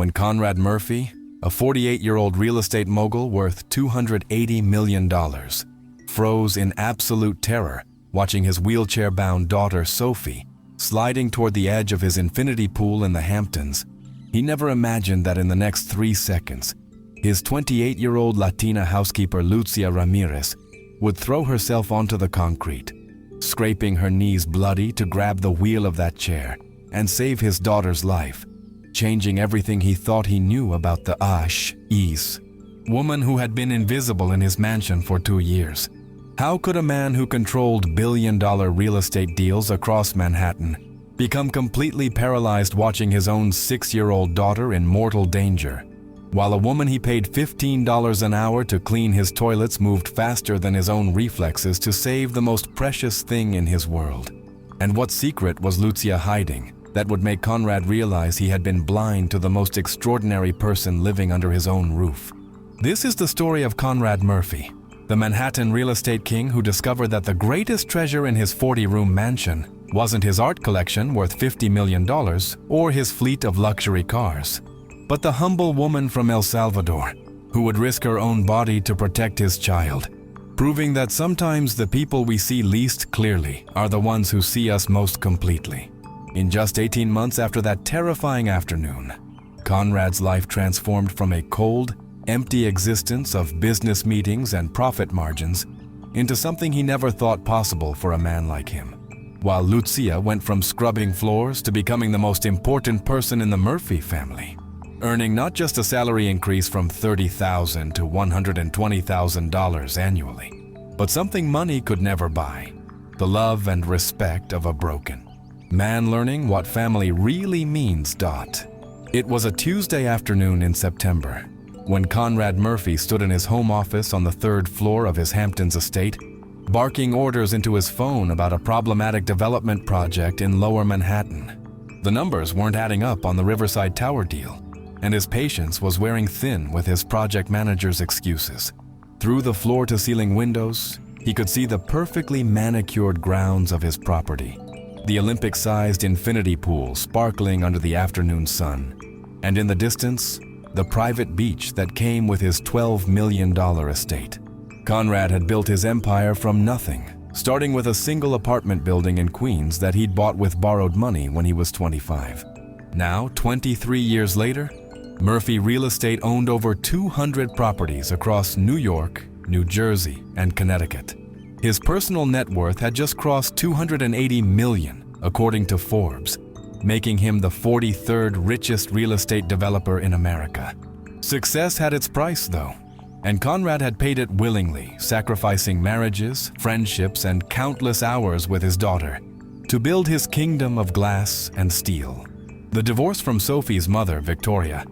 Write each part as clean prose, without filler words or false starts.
when Conrad Murphy, a 48-year-old real estate mogul worth $280 million, froze in absolute terror watching his wheelchair-bound daughter Sophie sliding toward the edge of his infinity pool in the Hamptons. He never imagined that in the next 3 seconds, his 28-year-old Latina housekeeper Luzia Ramirez would throw herself onto the concrete, scraping her knees bloody to grab the wheel of that chair and save his daughter's life, changing everything he thought he knew about the Is woman who had been invisible in his mansion for 2 years. How could a man who controlled billion-dollar real estate deals across Manhattan become completely paralyzed watching his own 6-year-old daughter in mortal danger, while a woman he paid $15 an hour to clean his toilets moved faster than his own reflexes to save the most precious thing in his world? And what secret was Luzia hiding that would make Conrad realize he had been blind to the most extraordinary person living under his own roof? This is the story of Conrad Murphy, the Manhattan real estate king who discovered that the greatest treasure in his 40-room mansion wasn't his art collection worth $50 million or his fleet of luxury cars, but the humble woman from El Salvador who would risk her own body to protect his child, proving that sometimes the people we see least clearly are the ones who see us most completely. In just 18 months after that terrifying afternoon, Conrad's life transformed from a cold, empty existence of business meetings and profit margins into something he never thought possible for a man like him. While Luzia went from scrubbing floors to becoming the most important person in the Murphy family, earning not just a salary increase from $30,000 to $120,000 annually, but something money could never buy: the love and respect of a broken man learning what family really means. It was a Tuesday afternoon in September when Conrad Murphy stood in his home office on the 3rd floor of his Hamptons estate, barking orders into his phone about a problematic development project in Lower Manhattan. The numbers weren't adding up on the Riverside Tower deal, and his patience was wearing thin with his project manager's excuses. Through the floor-to-ceiling windows, he could see the perfectly manicured grounds of his property, the Olympic-sized infinity pool sparkling under the afternoon sun, and in the distance, the private beach that came with his $12 million estate. Conrad had built his empire from nothing, starting with a single apartment building in Queens that he'd bought with borrowed money when he was 25. Now, 23 years later, Murphy Real Estate owned over 200 properties across New York, New Jersey, and Connecticut. His personal net worth had just crossed $280 million, according to Forbes, making him the 43rd richest real estate developer in America. Success had its price, though, and Conrad had paid it willingly, sacrificing marriages, friendships, and countless hours with his daughter to build his kingdom of glass and steel. The divorce from Sophie's mother, Victoria,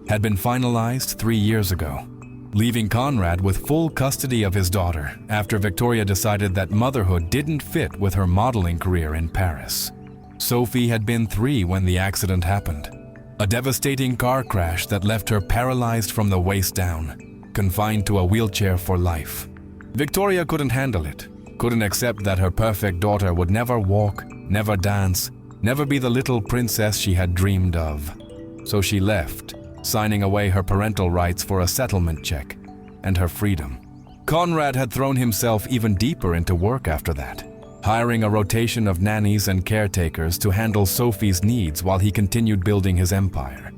had been finalized 3 years ago, leaving Conrad with full custody of his daughter after Victoria decided that motherhood didn't fit with her modeling career in Paris. Sophie had been 3 when the accident happened, a devastating car crash that left her paralyzed from the waist down, confined to a wheelchair for life. Victoria couldn't handle it, couldn't accept that her perfect daughter would never walk, never dance, never be the little princess she had dreamed of. So she left, signing away her parental rights for a settlement check and her freedom. Conrad had thrown himself even deeper into work after that, hiring a rotation of nannies and caretakers to handle Sophie's needs while he continued building his empire.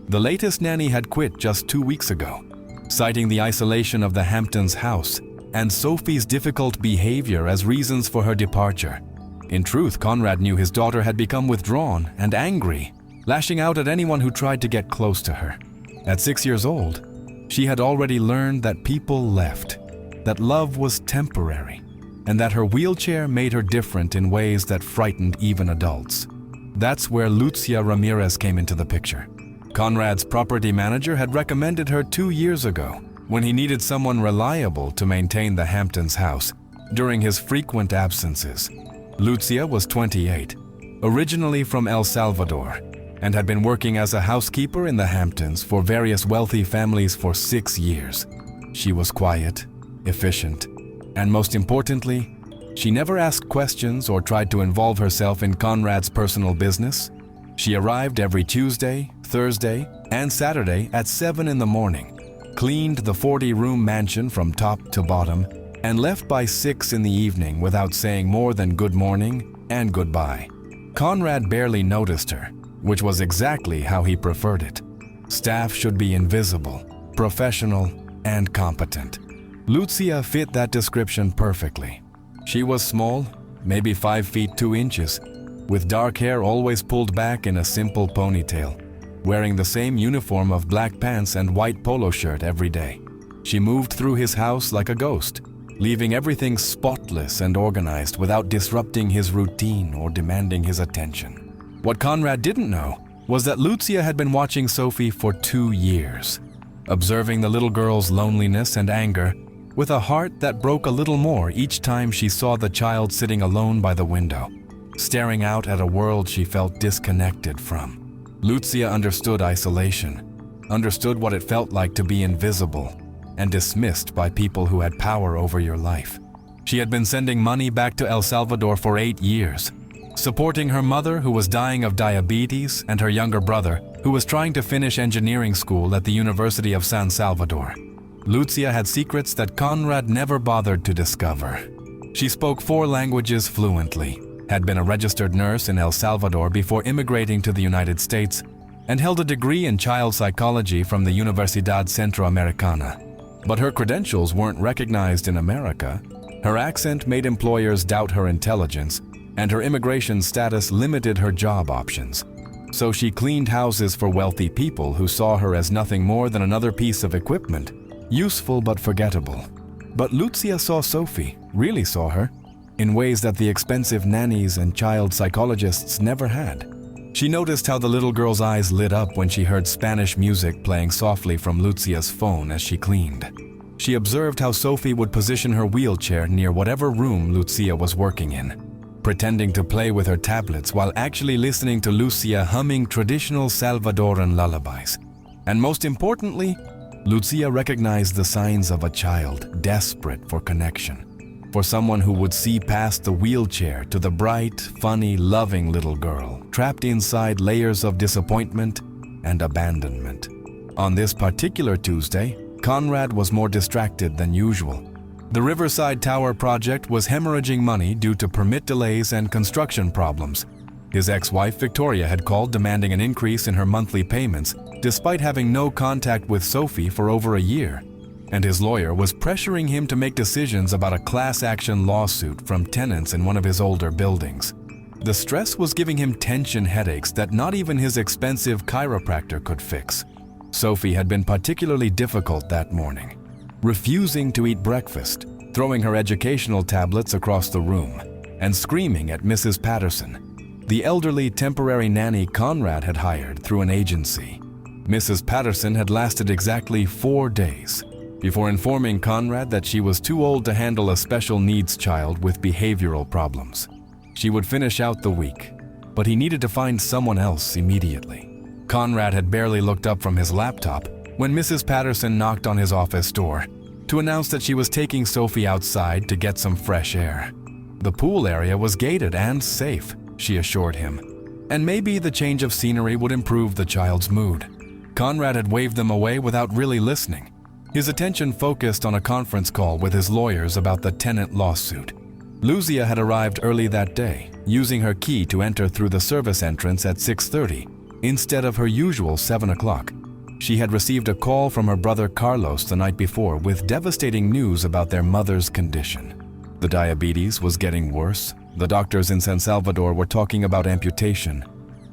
The latest nanny had quit just 2 weeks ago, citing the isolation of the Hamptons house and Sophie's difficult behavior as reasons for her departure. In truth, Conrad knew his daughter had become withdrawn and angry, lashing out at anyone who tried to get close to her. At 6 years old, she had already learned that people left, that love was temporary, and that her wheelchair made her different in ways that frightened even adults. That's where Luzia Ramirez came into the picture. Conrad's property manager had recommended her 2 years ago when he needed someone reliable to maintain the Hamptons house during his frequent absences. Luzia was 28, originally from El Salvador, and had been working as a housekeeper in the Hamptons for various wealthy families for 6 years. She was quiet, efficient, and most importantly, she never asked questions or tried to involve herself in Conrad's personal business. She arrived every Tuesday, Thursday, and Saturday at 7 in the morning, cleaned the 40-room mansion from top to bottom, and left by 6 in the evening without saying more than good morning and goodbye. Conrad barely noticed her, which was exactly how he preferred it. Staff should be invisible, professional, and competent. Luzia fit that description perfectly. She was small, maybe 5 feet 2 inches, with dark hair always pulled back in a simple ponytail, wearing the same uniform of black pants and white polo shirt every day. She moved through his house like a ghost, leaving everything spotless and organized without disrupting his routine or demanding his attention. What Conrad didn't know was that Luzia had been watching Sophie for 2 years, observing the little girl's loneliness and anger with a heart that broke a little more each time she saw the child sitting alone by the window, staring out at a world she felt disconnected from. Luzia understood isolation, understood what it felt like to be invisible and dismissed by people who had power over your life. She had been sending money back to El Salvador for 8 years, supporting her mother who was dying of diabetes and her younger brother who was trying to finish engineering school at the University of San Salvador. Luzia had secrets that Conrad never bothered to discover. She spoke 4 languages fluently, had been a registered nurse in El Salvador before immigrating to the United States, and held a degree in child psychology from the Universidad Centroamericana. But her credentials weren't recognized in America. Her accent made employers doubt her intelligence, and her immigration status limited her job options. So she cleaned houses for wealthy people who saw her as nothing more than another piece of equipment, useful but forgettable. But Luzia saw Sophie, really saw her, in ways that the expensive nannies and child psychologists never had. She noticed how the little girl's eyes lit up when she heard Spanish music playing softly from Luzia's phone as she cleaned. She observed how Sophie would position her wheelchair near whatever room Luzia was working in, pretending to play with her tablets while actually listening to Luzia humming traditional Salvadoran lullabies. And most importantly, Luzia recognized the signs of a child desperate for connection, for someone who would see past the wheelchair to the bright, funny, loving little girl, trapped inside layers of disappointment and abandonment. On this particular Tuesday, Conrad was more distracted than usual. The Riverside Tower project was hemorrhaging money due to permit delays and construction problems. His ex-wife Victoria had called demanding an increase in her monthly payments, despite having no contact with Sophie for over a year. And his lawyer was pressuring him to make decisions about a class action lawsuit from tenants in one of his older buildings. The stress was giving him tension headaches that not even his expensive chiropractor could fix. Sophie had been particularly difficult that morning, refusing to eat breakfast, throwing her educational tablets across the room, and screaming at Mrs. Patterson, the elderly temporary nanny Conrad had hired through an agency. Mrs. Patterson had lasted exactly 4 days before informing Conrad that she was too old to handle a special needs child with behavioral problems. She would finish out the week, but he needed to find someone else immediately. Conrad had barely looked up from his laptop when Mrs. Patterson knocked on his office door to announce that she was taking Sophie outside to get some fresh air. The pool area was gated and safe, she assured him, and maybe the change of scenery would improve the child's mood. Conrad had waved them away without really listening. His attention focused on a conference call with his lawyers about the tenant lawsuit. Luzia had arrived early that day, using her key to enter through the service entrance at 6:30 instead of her usual 7 o'clock. She had received a call from her brother Carlos the night before with devastating news about their mother's condition. The diabetes was getting worse, the doctors in San Salvador were talking about amputation,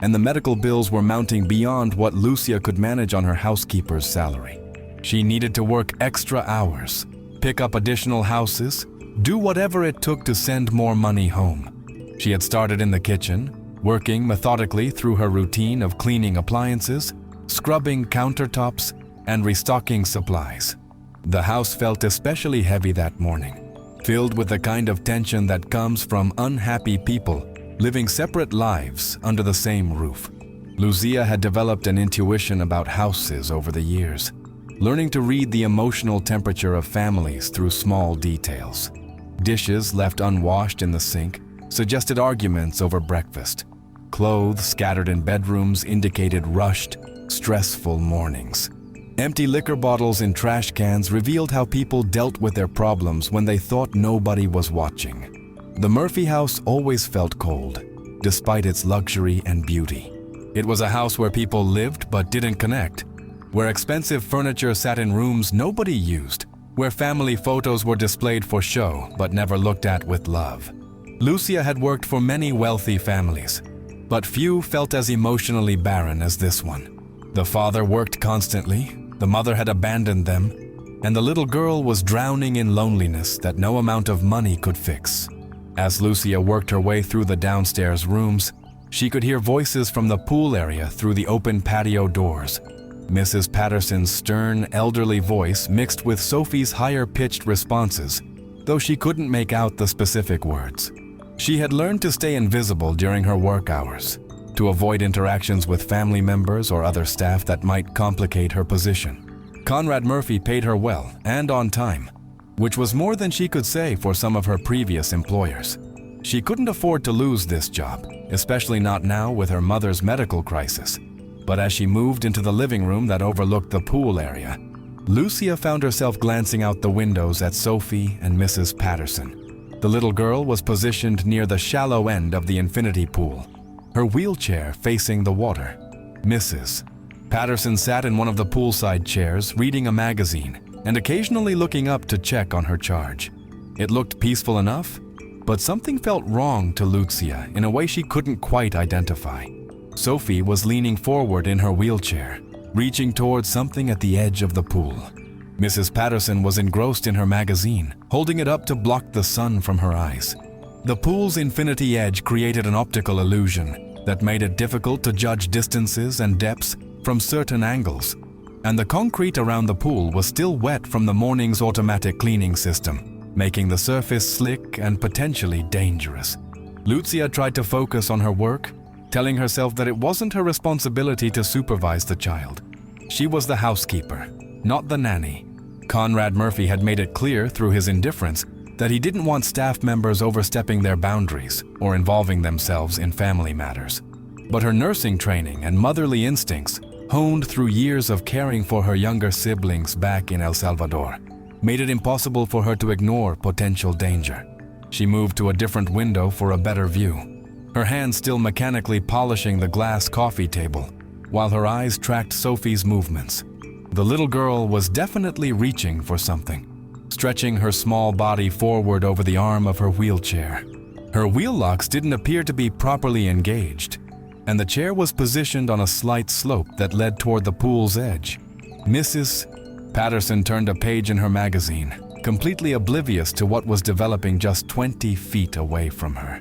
and the medical bills were mounting beyond what Luzia could manage on her housekeeper's salary. She needed to work extra hours, pick up additional houses, do whatever it took to send more money home. She had started in the kitchen, working methodically through her routine of cleaning appliances, scrubbing countertops, and restocking supplies. The house felt especially heavy that morning, filled with the kind of tension that comes from unhappy people living separate lives under the same roof. Luzia had developed an intuition about houses over the years, learning to read the emotional temperature of families through small details. Dishes left unwashed in the sink suggested arguments over breakfast. Clothes scattered in bedrooms indicated rushed, stressful mornings. Empty liquor bottles in trash cans revealed how people dealt with their problems when they thought nobody was watching. The Murphy house always felt cold, despite its luxury and beauty. It was a house where people lived but didn't connect, where expensive furniture sat in rooms nobody used, where family photos were displayed for show but never looked at with love. Luzia had worked for many wealthy families, but few felt as emotionally barren as this one. The father worked constantly, the mother had abandoned them, and the little girl was drowning in loneliness that no amount of money could fix. As Luzia worked her way through the downstairs rooms, she could hear voices from the pool area through the open patio doors. Mrs. Patterson's stern, elderly voice mixed with Sophie's higher-pitched responses, though she couldn't make out the specific words. She had learned to stay invisible during her work hours, to avoid interactions with family members or other staff that might complicate her position. Conrad Murphy paid her well and on time, which was more than she could say for some of her previous employers. She couldn't afford to lose this job, especially not now with her mother's medical crisis. But as she moved into the living room that overlooked the pool area, Luzia found herself glancing out the windows at Sophie and Mrs. Patterson. The little girl was positioned near the shallow end of the infinity pool, her wheelchair facing the water. Mrs. Patterson sat in one of the poolside chairs reading a magazine and occasionally looking up to check on her charge. It looked peaceful enough, but something felt wrong to Luzia in a way she couldn't quite identify. Sophie was leaning forward in her wheelchair, reaching towards something at the edge of the pool. Mrs. Patterson was engrossed in her magazine, holding it up to block the sun from her eyes. The pool's infinity edge created an optical illusion that made it difficult to judge distances and depths from certain angles, and the concrete around the pool was still wet from the morning's automatic cleaning system, making the surface slick and potentially dangerous. Luzia tried to focus on her work, telling herself that it wasn't her responsibility to supervise the child. She was the housekeeper, not the nanny. Conrad Murphy had made it clear through his indifference that he didn't want staff members overstepping their boundaries or involving themselves in family matters. But her nursing training and motherly instincts, honed through years of caring for her younger siblings back in El Salvador, made it impossible for her to ignore potential danger. She moved to a different window for a better view, her hands still mechanically polishing the glass coffee table, while her eyes tracked Sophie's movements. The little girl was definitely reaching for something, stretching her small body forward over the arm of her wheelchair. Her wheel locks didn't appear to be properly engaged, and the chair was positioned on a slight slope that led toward the pool's edge. Mrs. Patterson turned a page in her magazine, completely oblivious to what was developing just 20 feet away from her.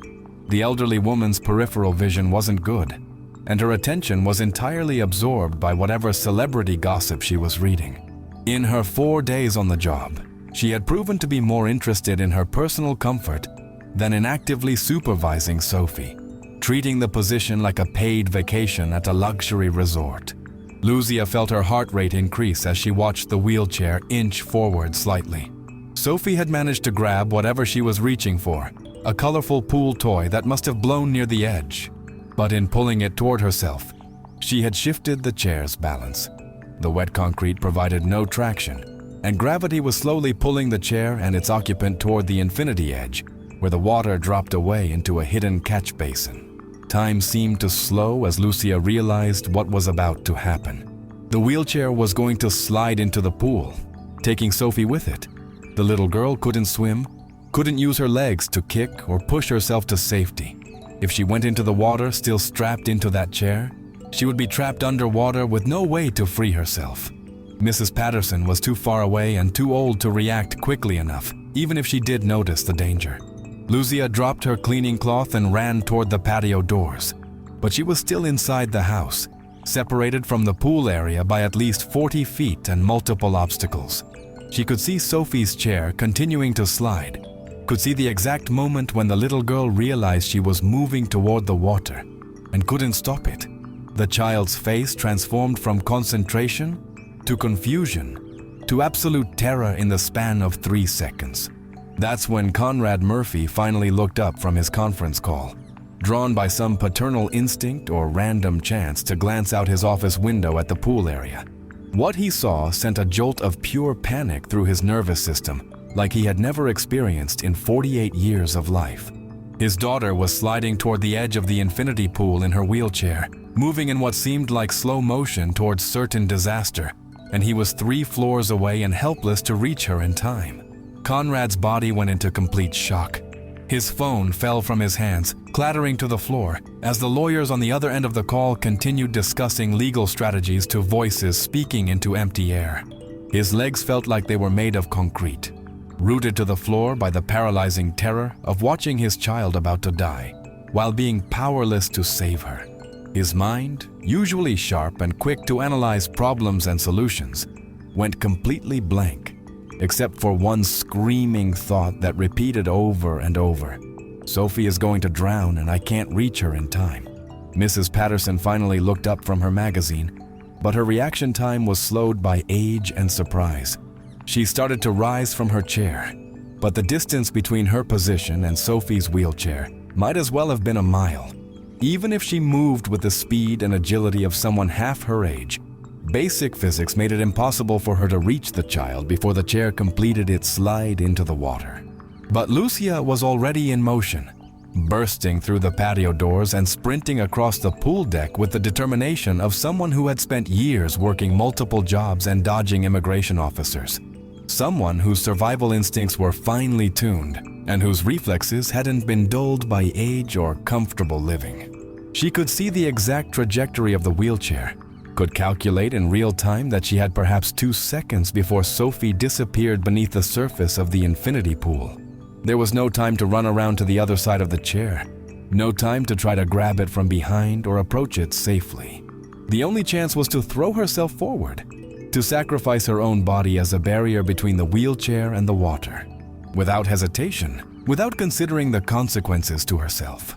The elderly woman's peripheral vision wasn't good, and her attention was entirely absorbed by whatever celebrity gossip she was reading. In her 4 days on the job, she had proven to be more interested in her personal comfort than in actively supervising Sophie, treating the position like a paid vacation at a luxury resort. Luzia felt her heart rate increase as she watched the wheelchair inch forward slightly. Sophie had managed to grab whatever she was reaching for, a colorful pool toy that must have blown near the edge. But in pulling it toward herself, she had shifted the chair's balance. The wet concrete provided no traction, and gravity was slowly pulling the chair and its occupant toward the infinity edge, where the water dropped away into a hidden catch basin. Time seemed to slow as Luzia realized what was about to happen. The wheelchair was going to slide into the pool, taking Sophie with it. The little girl couldn't swim, couldn't use her legs to kick or push herself to safety. If she went into the water still strapped into that chair, she would be trapped underwater with no way to free herself. Mrs. Patterson was too far away and too old to react quickly enough, even if she did notice the danger. Luzia dropped her cleaning cloth and ran toward the patio doors, but she was still inside the house, separated from the pool area by at least 40 feet and multiple obstacles. She could see Sophie's chair continuing to slide, could see the exact moment when the little girl realized she was moving toward the water and couldn't stop it. The child's face transformed from concentration to confusion to absolute terror in the span of 3 seconds. That's when Conrad Murphy finally looked up from his conference call. drawn by some paternal instinct or random chance to glance out his office window at the pool area. What he saw sent a jolt of pure panic through his nervous system, like he had never experienced in 48 years of life. His daughter was sliding toward the edge of the infinity pool in her wheelchair, moving in what seemed like slow motion towards certain disaster, and he was 3 floors away and helpless to reach her in time. Conrad's body went into complete shock. His phone fell from his hands, clattering to the floor, as the lawyers on the other end of the call continued discussing legal strategies to voices speaking into empty air. His legs felt like they were made of concrete, rooted to the floor by the paralyzing terror of watching his child about to die, while being powerless to save her. His mind, usually sharp and quick to analyze problems and solutions, went completely blank, except for one screaming thought that repeated over and over. Sophie is going to drown and I can't reach her in time. Mrs. Patterson finally looked up from her magazine, but her reaction time was slowed by age and surprise. She started to rise from her chair, but the distance between her position and Sophie's wheelchair might as well have been a mile. Even if she moved with the speed and agility of someone half her age, basic physics made it impossible for her to reach the child before the chair completed its slide into the water. But Luzia was already in motion, bursting through the patio doors and sprinting across the pool deck with the determination of someone who had spent years working multiple jobs and dodging immigration officers. Someone whose survival instincts were finely tuned and whose reflexes hadn't been dulled by age or comfortable living. She could see the exact trajectory of the wheelchair, could calculate in real time that she had perhaps 2 seconds before Sophie disappeared beneath the surface of the infinity pool. There was no time to run around to the other side of the chair, no time to try to grab it from behind or approach it safely. The only chance was to throw herself forward, to sacrifice her own body as a barrier between the wheelchair and the water. Without hesitation, without considering the consequences to herself,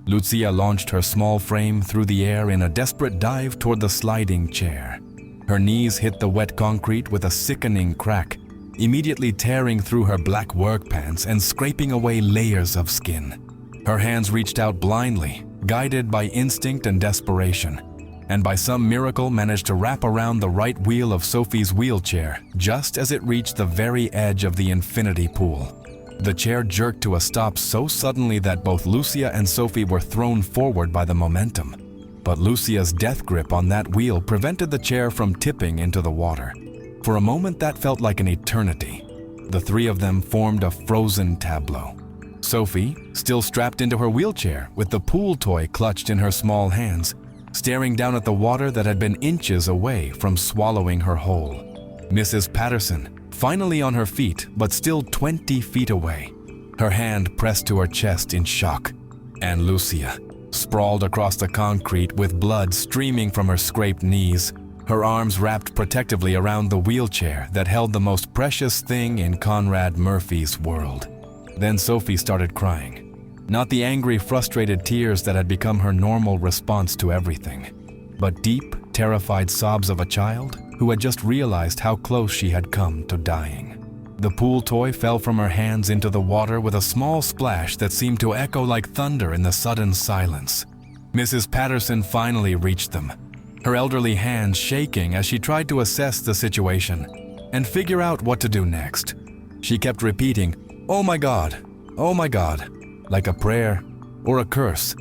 Luzia launched her small frame through the air in a desperate dive toward the sliding chair. Her knees hit the wet concrete with a sickening crack, immediately tearing through her black work pants and scraping away layers of skin. Her hands reached out blindly, guided by instinct and desperation, and by some miracle managed to wrap around the right wheel of Sophie's wheelchair just as it reached the very edge of the infinity pool. The chair jerked to a stop so suddenly that both Luzia and Sophie were thrown forward by the momentum. But Lucia's death grip on that wheel prevented the chair from tipping into the water. For a moment that felt like an eternity. The 3 of them formed a frozen tableau. Sophie, still strapped into her wheelchair with the pool toy clutched in her small hands, staring down at the water that had been inches away from swallowing her whole. Mrs. Patterson, finally on her feet but still 20 feet away, her hand pressed to her chest in shock. And Luzia, sprawled across the concrete with blood streaming from her scraped knees, her arms wrapped protectively around the wheelchair that held the most precious thing in Conrad Murphy's world. Then Sophie started crying. Not the angry, frustrated tears that had become her normal response to everything, but deep, terrified sobs of a child who had just realized how close she had come to dying. The pool toy fell from her hands into the water with a small splash that seemed to echo like thunder in the sudden silence. Mrs. Patterson finally reached them, her elderly hands shaking as she tried to assess the situation and figure out what to do next. She kept repeating, "Oh my God, oh my God," like a prayer or a curse,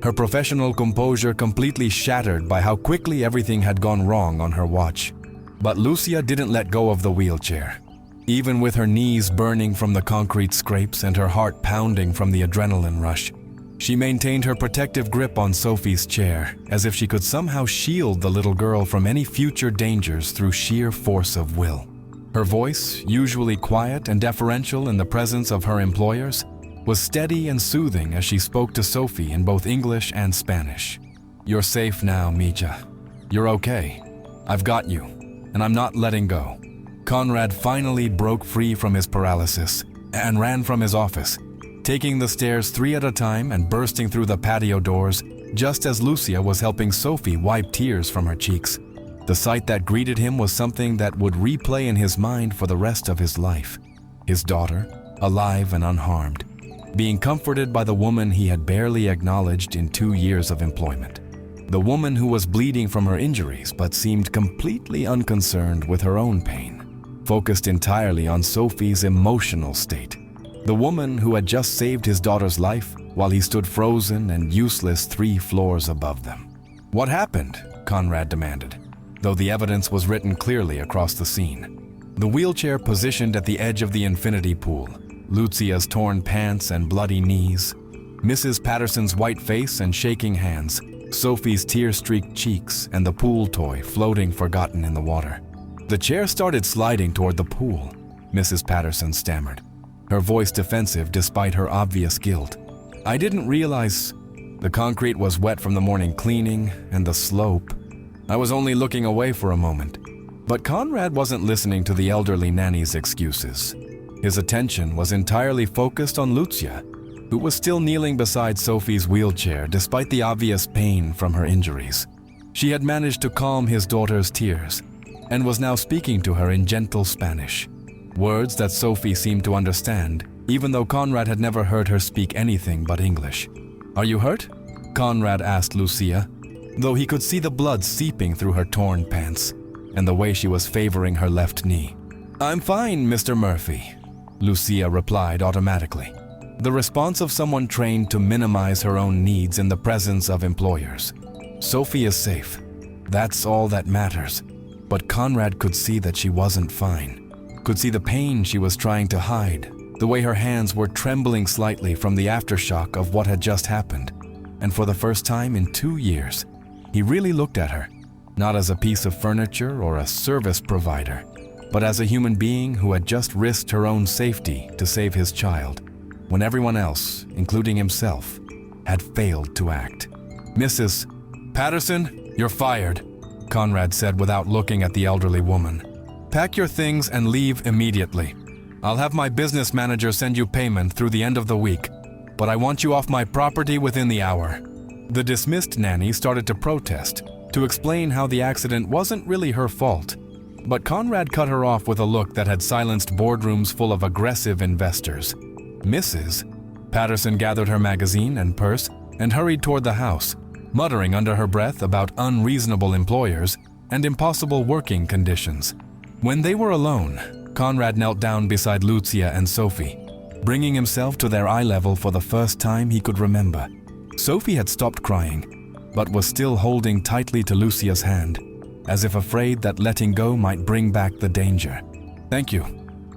her professional composure completely shattered by how quickly everything had gone wrong on her watch. But Luzia didn't let go of the wheelchair. Even with her knees burning from the concrete scrapes and her heart pounding from the adrenaline rush, she maintained her protective grip on Sophie's chair as if she could somehow shield the little girl from any future dangers through sheer force of will. Her voice, usually quiet and deferential in the presence of her employers, was steady and soothing as she spoke to Sophie in both English and Spanish. "You're safe now, Mija. You're okay. I've got you, and I'm not letting go." Conrad finally broke free from his paralysis and ran from his office, taking the stairs 3 at a time and bursting through the patio doors just as Luzia was helping Sophie wipe tears from her cheeks. The sight that greeted him was something that would replay in his mind for the rest of his life. His daughter, alive and unharmed, being comforted by the woman he had barely acknowledged in 2 years of employment. The woman who was bleeding from her injuries but seemed completely unconcerned with her own pain, focused entirely on Sophie's emotional state. The woman who had just saved his daughter's life while he stood frozen and useless 3 floors above them. "What happened?" Conrad demanded, though the evidence was written clearly across the scene. The wheelchair positioned at the edge of the infinity pool, Luzia's torn pants and bloody knees, Mrs. Patterson's white face and shaking hands, Sophie's tear-streaked cheeks, and the pool toy floating forgotten in the water. "The chair started sliding toward the pool," Mrs. Patterson stammered, her voice defensive despite her obvious guilt. "I didn't realize the concrete was wet from the morning cleaning and the slope. I was only looking away for a moment." But Conrad wasn't listening to the elderly nanny's excuses. His attention was entirely focused on Luzia, who was still kneeling beside Sophie's wheelchair despite the obvious pain from her injuries. She had managed to calm his daughter's tears and was now speaking to her in gentle Spanish, words that Sophie seemed to understand, even though Conrad had never heard her speak anything but English. "Are you hurt?" Conrad asked Luzia, though he could see the blood seeping through her torn pants and the way she was favoring her left knee. "I'm fine, Mr. Murphy," Luzia replied automatically, the response of someone trained to minimize her own needs in the presence of employers. Sophie is safe. That's all that matters. But Conrad could see that she wasn't fine, could see the pain she was trying to hide, the way her hands were trembling slightly from the aftershock of what had just happened. And for the first time in 2 years, he really looked at her, not as a piece of furniture or a service provider, but as a human being who had just risked her own safety to save his child, when everyone else, including himself, had failed to act. "Mrs. Patterson, you're fired," Conrad said without looking at the elderly woman. "Pack your things and leave immediately. I'll have my business manager send you payment through the end of the week, but I want you off my property within the hour." The dismissed nanny started to protest, to explain how the accident wasn't really her fault, but Conrad cut her off with a look that had silenced boardrooms full of aggressive investors. Mrs. Patterson gathered her magazine and purse and hurried toward the house, muttering under her breath about unreasonable employers and impossible working conditions. When they were alone, Conrad knelt down beside Luzia and Sophie, bringing himself to their eye level for the first time he could remember. Sophie had stopped crying, but was still holding tightly to Lucia's hand, as if afraid that letting go might bring back the danger. "Thank you,"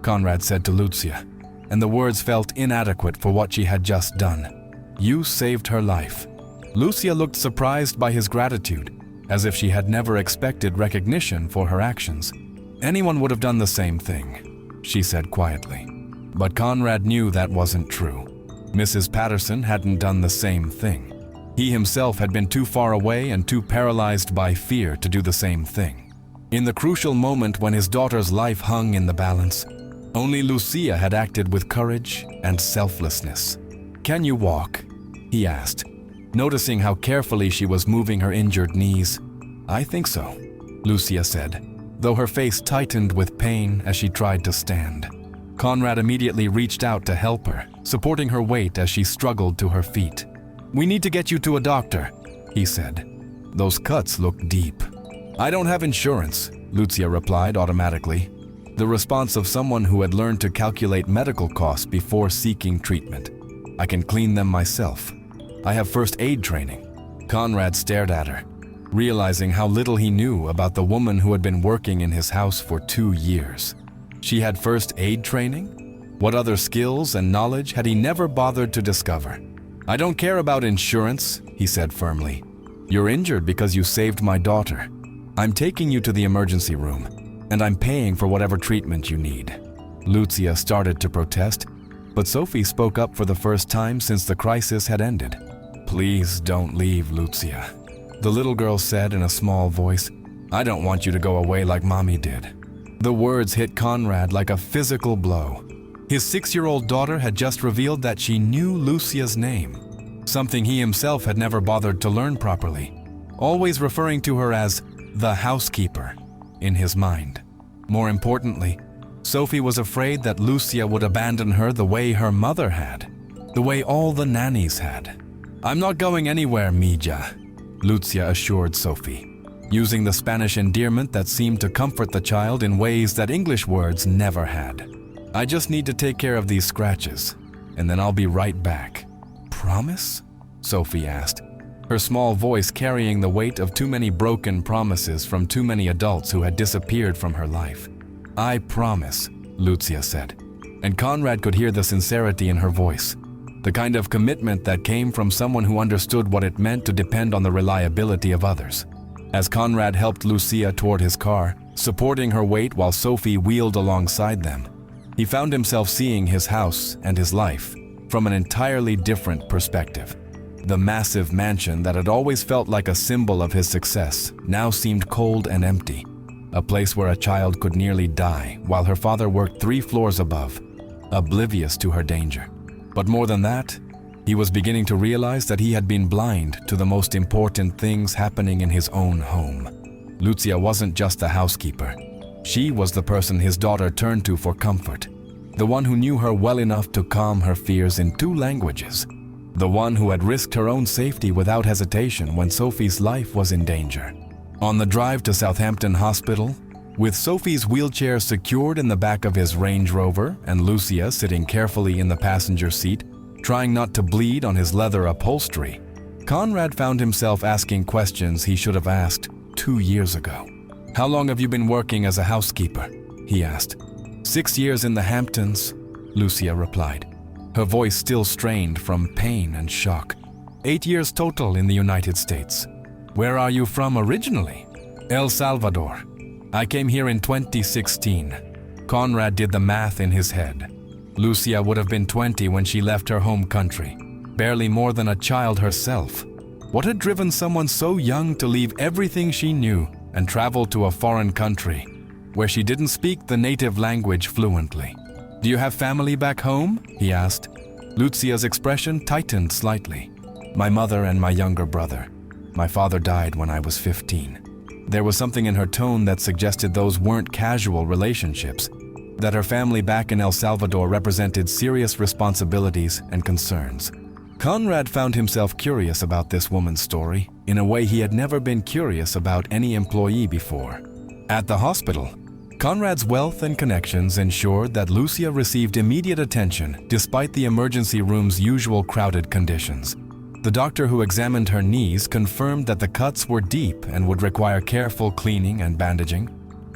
Conrad said to Luzia, and the words felt inadequate for what she had just done. "You saved her life." Luzia looked surprised by his gratitude, as if she had never expected recognition for her actions. "Anyone would have done the same thing," she said quietly. But Conrad knew that wasn't true. Mrs. Patterson hadn't done the same thing. He himself had been too far away and too paralyzed by fear to do the same thing. In the crucial moment when his daughter's life hung in the balance, only Luzia had acted with courage and selflessness. "Can you walk?" he asked, noticing how carefully she was moving her injured knees. "I think so," Luzia said, though her face tightened with pain as she tried to stand. Conrad immediately reached out to help her, supporting her weight as she struggled to her feet. "We need to get you to a doctor," he said. "Those cuts look deep." "I don't have insurance," Luzia replied automatically, the response of someone who had learned to calculate medical costs before seeking treatment. "I can clean them myself. I have first aid training." Conrad stared at her, realizing how little he knew about the woman who had been working in his house for 2 years. She had first aid training? What other skills and knowledge had he never bothered to discover? "I don't care about insurance," he said firmly. "You're injured because you saved my daughter. I'm taking you to the emergency room, and I'm paying for whatever treatment you need." Luzia started to protest, but Sophie spoke up for the first time since the crisis had ended. "Please don't leave, Luzia," the little girl said in a small voice. "I don't want you to go away like Mommy did." The words hit Conrad like a physical blow. His 6-year-old daughter had just revealed that she knew Lucia's name, something he himself had never bothered to learn properly, always referring to her as the housekeeper in his mind. More importantly, Sophie was afraid that Luzia would abandon her the way her mother had. the way all the nannies had. "I'm not going anywhere, Mija," Luzia assured Sophie, using the Spanish endearment that seemed to comfort the child in ways that English words never had. "I just need to take care of these scratches, and then I'll be right back." "Promise?" Sophie asked, her small voice carrying the weight of too many broken promises from too many adults who had disappeared from her life. "I promise," Luzia said, and Conrad could hear the sincerity in her voice, the kind of commitment that came from someone who understood what it meant to depend on the reliability of others. As Conrad helped Luzia toward his car, supporting her weight while Sophie wheeled alongside them, he found himself seeing his house and his life from an entirely different perspective. The massive mansion that had always felt like a symbol of his success now seemed cold and empty, a place where a child could nearly die while her father worked 3 floors above, oblivious to her danger. But more than that, he was beginning to realize that he had been blind to the most important things happening in his own home. Luzia wasn't just a housekeeper. She was the person his daughter turned to for comfort, the one who knew her well enough to calm her fears in 2 languages, the one who had risked her own safety without hesitation when Sophie's life was in danger. On the drive to Southampton Hospital, with Sophie's wheelchair secured in the back of his Range Rover and Luzia sitting carefully in the passenger seat, trying not to bleed on his leather upholstery, Conrad found himself asking questions he should have asked 2 years ago. "How long have you been working as a housekeeper?" he asked. 6 years in the Hamptons," Luzia replied, her voice still strained from pain and shock. 8 years total in the United States. "Where are you from originally?" "El Salvador. I came here in 2016. Conrad did the math in his head. Luzia would have been 20 when she left her home country, barely more than a child herself. What had driven someone so young to leave everything she knew and travel to a foreign country where she didn't speak the native language fluently? "Do you have family back home?" he asked. Luzia's expression tightened slightly. "My mother and my younger brother. My father died when I was 15. There was something in her tone that suggested those weren't casual relationships, that her family back in El Salvador represented serious responsibilities and concerns. Conrad found himself curious about this woman's story in a way he had never been curious about any employee before. At the hospital, Conrad's wealth and connections ensured that Luzia received immediate attention despite the emergency room's usual crowded conditions. The doctor who examined her knees confirmed that the cuts were deep and would require careful cleaning and bandaging,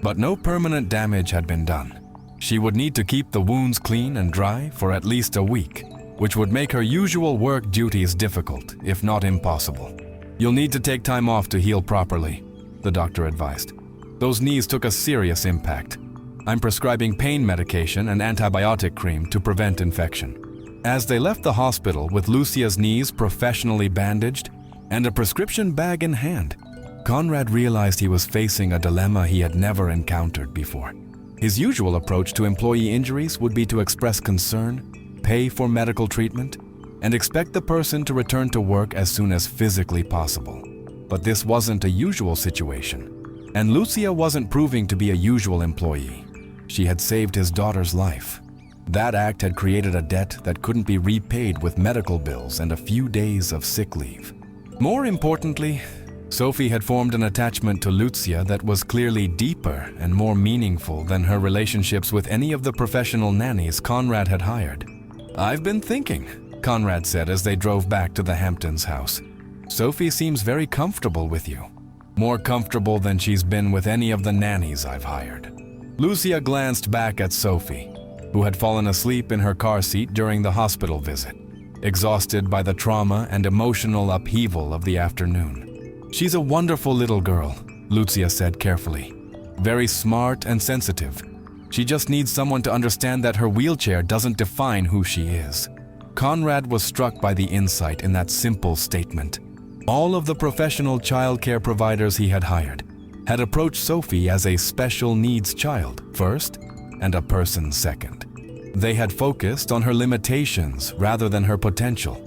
but no permanent damage had been done. She would need to keep the wounds clean and dry for at least a week, which would make her usual work duties difficult, if not impossible. "You'll need to take time off to heal properly," the doctor advised. "Those knees took a serious impact. I'm prescribing pain medication and antibiotic cream to prevent infection." As they left the hospital with Luzia's knees professionally bandaged and a prescription bag in hand, Conrad realized he was facing a dilemma he had never encountered before. His usual approach to employee injuries would be to express concern, pay for medical treatment, and expect the person to return to work as soon as physically possible. But this wasn't a usual situation, and Luzia wasn't proving to be a usual employee. She had saved his daughter's life. That act had created a debt that couldn't be repaid with medical bills and a few days of sick leave. More importantly, Sophie had formed an attachment to Luzia that was clearly deeper and more meaningful than her relationships with any of the professional nannies Conrad had hired. "I've been thinking," Conrad said as they drove back to the Hamptons house. "Sophie seems very comfortable with you. More comfortable than she's been with any of the nannies I've hired." Luzia glanced back at Sophie, who had fallen asleep in her car seat during the hospital visit, exhausted by the trauma and emotional upheaval of the afternoon. "She's a wonderful little girl," Luzia said carefully. "Very smart and sensitive. She just needs someone to understand that her wheelchair doesn't define who she is." Conrad was struck by the insight in that simple statement. All of the professional childcare providers he had hired had approached Sophie as a special needs child first and a person second. They had focused on her limitations rather than her potential,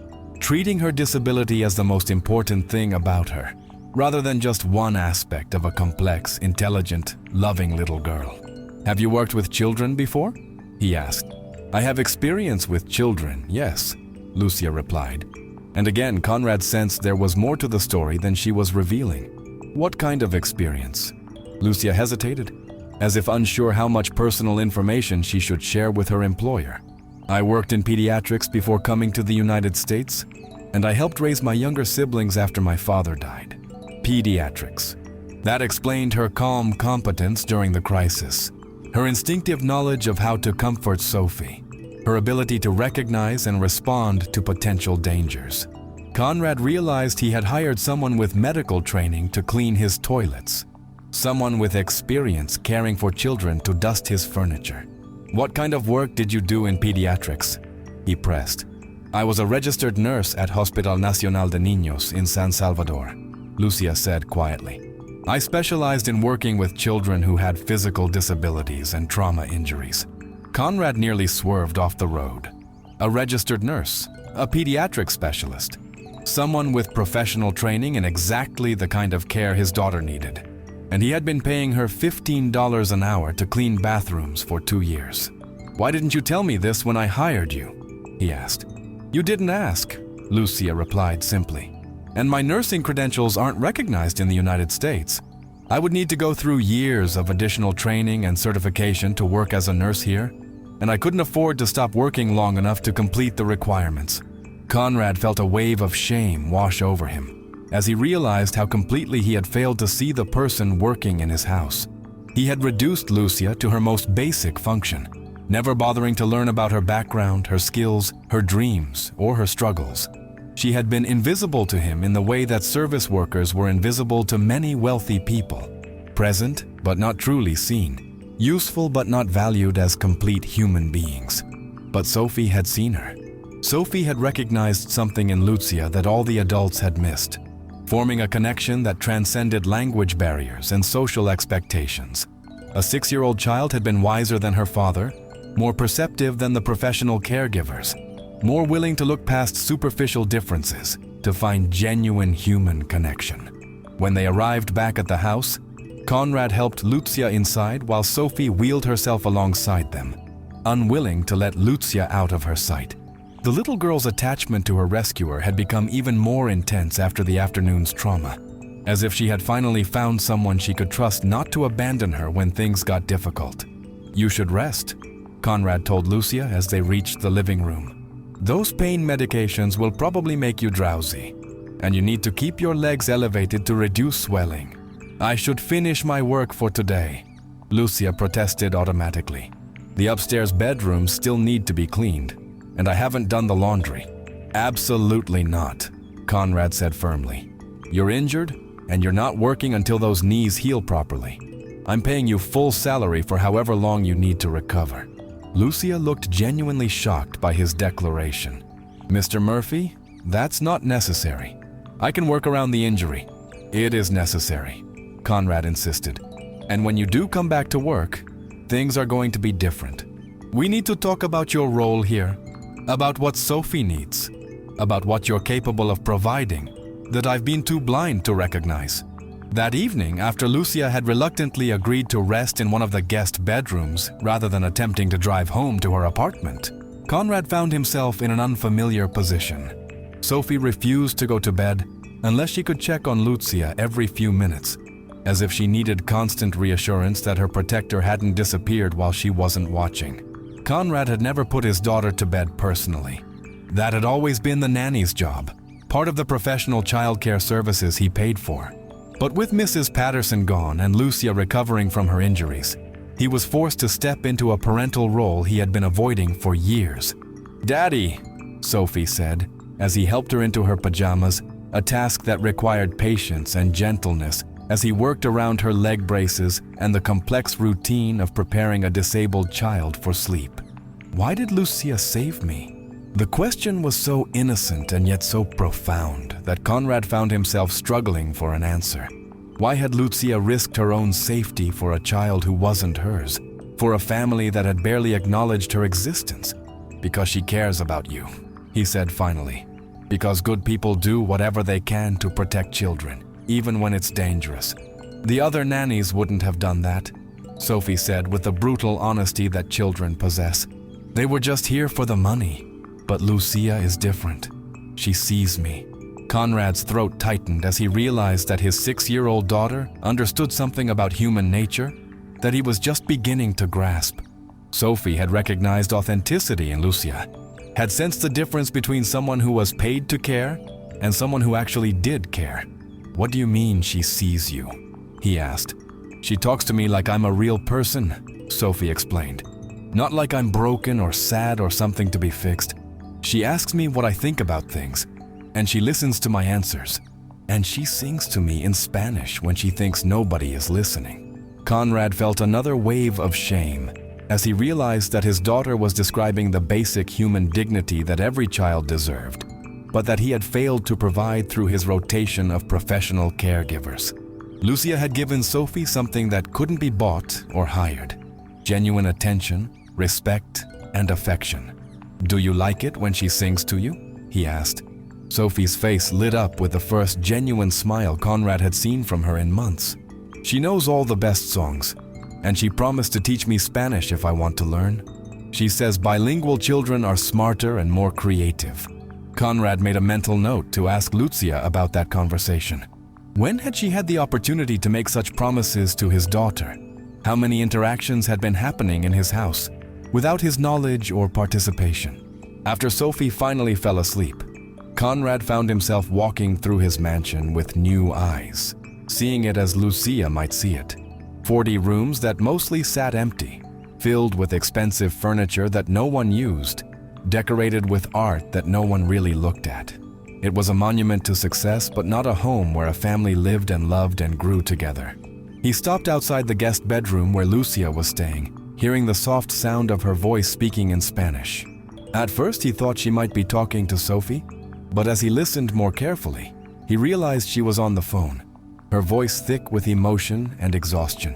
treating her disability as the most important thing about her, rather than just one aspect of a complex, intelligent, loving little girl. "Have you worked with children before?" he asked. "I have experience with children, yes," Luzia replied. And again, Conrad sensed there was more to the story than she was revealing. What kind of experience? Luzia hesitated, as if unsure how much personal information she should share with her employer. I worked in pediatrics before coming to the United States, and I helped raise my younger siblings after my father died. Pediatrics. That explained her calm competence during the crisis, her instinctive knowledge of how to comfort Sophie, her ability to recognize and respond to potential dangers. Conrad realized he had hired someone with medical training to clean his toilets, someone with experience caring for children to dust his furniture. What kind of work did you do in pediatrics? He pressed. I was a registered nurse at Hospital Nacional de Niños in San Salvador, Luzia said quietly. I specialized in working with children who had physical disabilities and trauma injuries. Conrad nearly swerved off the road. A registered nurse, a pediatric specialist, someone with professional training in exactly the kind of care his daughter needed. And he had been paying her $15 an hour to clean bathrooms for 2 years. Why didn't you tell me this when I hired you? He asked. You didn't ask, Luzia replied simply. And my nursing credentials aren't recognized in the United States. I would need to go through years of additional training and certification to work as a nurse here, and I couldn't afford to stop working long enough to complete the requirements. Conrad felt a wave of shame wash over him as he realized how completely he had failed to see the person working in his house. He had reduced Luzia to her most basic function, never bothering to learn about her background, her skills, her dreams, or her struggles. She had been invisible to him in the way that service workers were invisible to many wealthy people, present but not truly seen, useful but not valued as complete human beings. But Sophie had seen her. Sophie had recognized something in Luzia that all the adults had missed, forming a connection that transcended language barriers and social expectations. A 6-year-old child had been wiser than her father, more perceptive than the professional caregivers, more willing to look past superficial differences to find genuine human connection. When they arrived back at the house, Conrad helped Luzia inside while Sophie wheeled herself alongside them, unwilling to let Luzia out of her sight. The little girl's attachment to her rescuer had become even more intense after the afternoon's trauma, as if she had finally found someone she could trust not to abandon her when things got difficult. You should rest, Conrad told Luzia as they reached the living room. Those pain medications will probably make you drowsy, and you need to keep your legs elevated to reduce swelling. I should finish my work for today, Luzia protested automatically. The upstairs bedrooms still need to be cleaned, and I haven't done the laundry. Absolutely not, Conrad said firmly. You're injured, and you're not working until those knees heal properly. I'm paying you full salary for however long you need to recover. Luzia looked genuinely shocked by his declaration. Mr. Murphy, that's not necessary. I can work around the injury. It is necessary, Conrad insisted. And when you do come back to work, things are going to be different. We need to talk about your role here, about what Sophie needs, about what you're capable of providing that I've been too blind to recognize. That evening, after Luzia had reluctantly agreed to rest in one of the guest bedrooms rather than attempting to drive home to her apartment, Conrad found himself in an unfamiliar position. Sophie refused to go to bed unless she could check on Luzia every few minutes, as if she needed constant reassurance that her protector hadn't disappeared while she wasn't watching. Conrad had never put his daughter to bed personally. That had always been the nanny's job, part of the professional childcare services he paid for. But with Mrs. Patterson gone and Luzia recovering from her injuries, he was forced to step into a parental role he had been avoiding for years. Daddy, Sophie said, as he helped her into her pajamas, a task that required patience and gentleness as he worked around her leg braces and the complex routine of preparing a disabled child for sleep. Why did Luzia save me? The question was so innocent and yet so profound that Conrad found himself struggling for an answer. Why had Luzia risked her own safety for a child who wasn't hers, for a family that had barely acknowledged her existence? Because she cares about you, he said finally. Because good people do whatever they can to protect children, even when it's dangerous. The other nannies wouldn't have done that, Sophie said with the brutal honesty that children possess. They were just here for the money. But Luzia is different. She sees me. Conrad's throat tightened as he realized that his 6-year-old daughter understood something about human nature that he was just beginning to grasp. Sophie had recognized authenticity in Luzia, had sensed the difference between someone who was paid to care and someone who actually did care. "What do you mean she sees you?" he asked. "She talks to me like I'm a real person," Sophie explained. "Not like I'm broken or sad or something to be fixed. She asks me what I think about things, and she listens to my answers. And she sings to me in Spanish when she thinks nobody is listening." Conrad felt another wave of shame as he realized that his daughter was describing the basic human dignity that every child deserved, but that he had failed to provide through his rotation of professional caregivers. Luzia had given Sophie something that couldn't be bought or hired: genuine attention, respect, and affection. "Do you like it when she sings to you?" he asked. Sophie's face lit up with the first genuine smile Conrad had seen from her in months. "She knows all the best songs, and she promised to teach me Spanish if I want to learn. She says bilingual children are smarter and more creative." Conrad made a mental note to ask Luzia about that conversation. When had she had the opportunity to make such promises to his daughter? How many interactions had been happening in his house without his knowledge or participation? After Sophie finally fell asleep, Conrad found himself walking through his mansion with new eyes, seeing it as Luzia might see it. 40 rooms that mostly sat empty, filled with expensive furniture that no one used, decorated with art that no one really looked at. It was a monument to success, but not a home where a family lived and loved and grew together. He stopped outside the guest bedroom where Luzia was staying, hearing the soft sound of her voice speaking in Spanish. At first, he thought she might be talking to Sophie, but as he listened more carefully, he realized she was on the phone, her voice thick with emotion and exhaustion.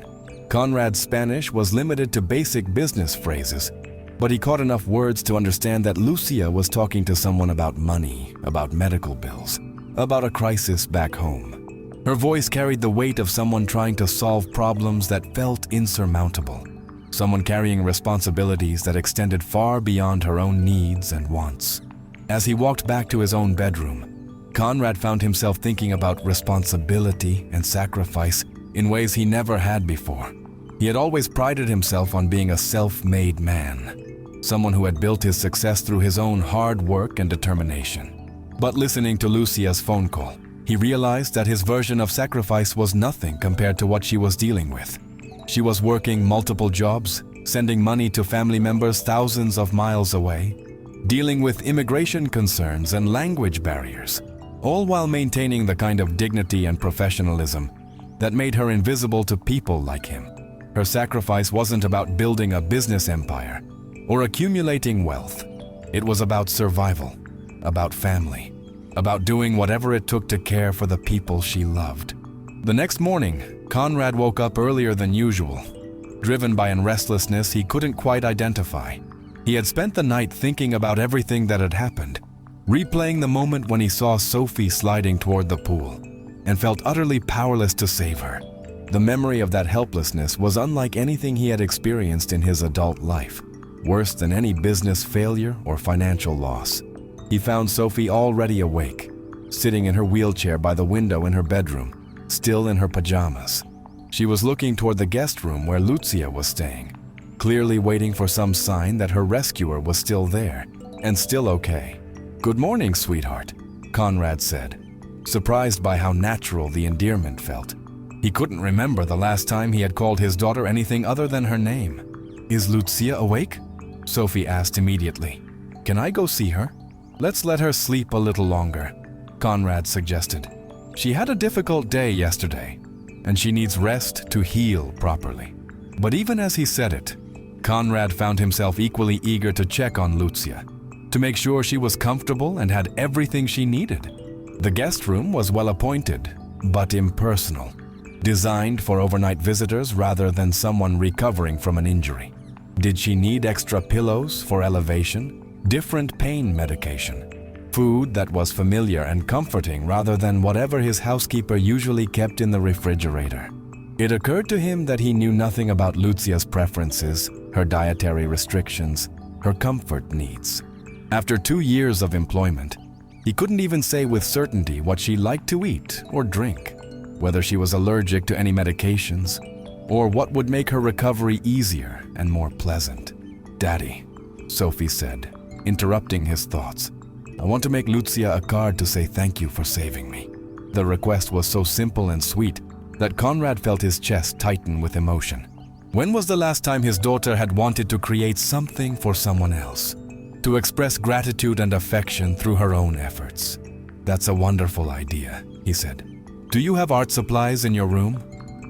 Conrad's Spanish was limited to basic business phrases, but he caught enough words to understand that Luzia was talking to someone about money, about medical bills, about a crisis back home. Her voice carried the weight of someone trying to solve problems that felt insurmountable, someone carrying responsibilities that extended far beyond her own needs and wants. As he walked back to his own bedroom, Conrad found himself thinking about responsibility and sacrifice in ways he never had before. He had always prided himself on being a self-made man, someone who had built his success through his own hard work and determination. But listening to Lucia's phone call, he realized that his version of sacrifice was nothing compared to what she was dealing with. She was working multiple jobs, sending money to family members thousands of miles away, dealing with immigration concerns and language barriers, all while maintaining the kind of dignity and professionalism that made her invisible to people like him. Her sacrifice wasn't about building a business empire or accumulating wealth. It was about survival, about family, about doing whatever it took to care for the people she loved. The next morning, Conrad woke up earlier than usual, driven by a restlessness he couldn't quite identify. He had spent the night thinking about everything that had happened, replaying the moment when he saw Sophie sliding toward the pool, and felt utterly powerless to save her. The memory of that helplessness was unlike anything he had experienced in his adult life, worse than any business failure or financial loss. He found Sophie already awake, sitting in her wheelchair by the window in her bedroom, still in her pajamas. She was looking toward the guest room where Luzia was staying, clearly waiting for some sign that her rescuer was still there and still okay. "Good morning, sweetheart," Conrad said, surprised by how natural the endearment felt. He couldn't remember the last time he had called his daughter anything other than her name. "Is Luzia awake?" Sophie asked immediately. "Can I go see her?" "Let's let her sleep a little longer," Conrad suggested. "She had a difficult day yesterday, and she needs rest to heal properly." But even as he said it, Conrad found himself equally eager to check on Luzia, to make sure she was comfortable and had everything she needed. The guest room was well appointed, but impersonal, designed for overnight visitors rather than someone recovering from an injury. Did she need extra pillows for elevation, different pain medication, food that was familiar and comforting rather than whatever his housekeeper usually kept in the refrigerator? It occurred to him that he knew nothing about Luzia's preferences, her dietary restrictions, her comfort needs. After 2 years of employment, he couldn't even say with certainty what she liked to eat or drink, whether she was allergic to any medications, or what would make her recovery easier and more pleasant. "Daddy," Sophie said, interrupting his thoughts, "I want to make Luzia a card to say thank you for saving me." The request was so simple and sweet that Conrad felt his chest tighten with emotion. When was the last time his daughter had wanted to create something for someone else? To express gratitude and affection through her own efforts. "That's a wonderful idea," he said. "Do you have art supplies in your room?"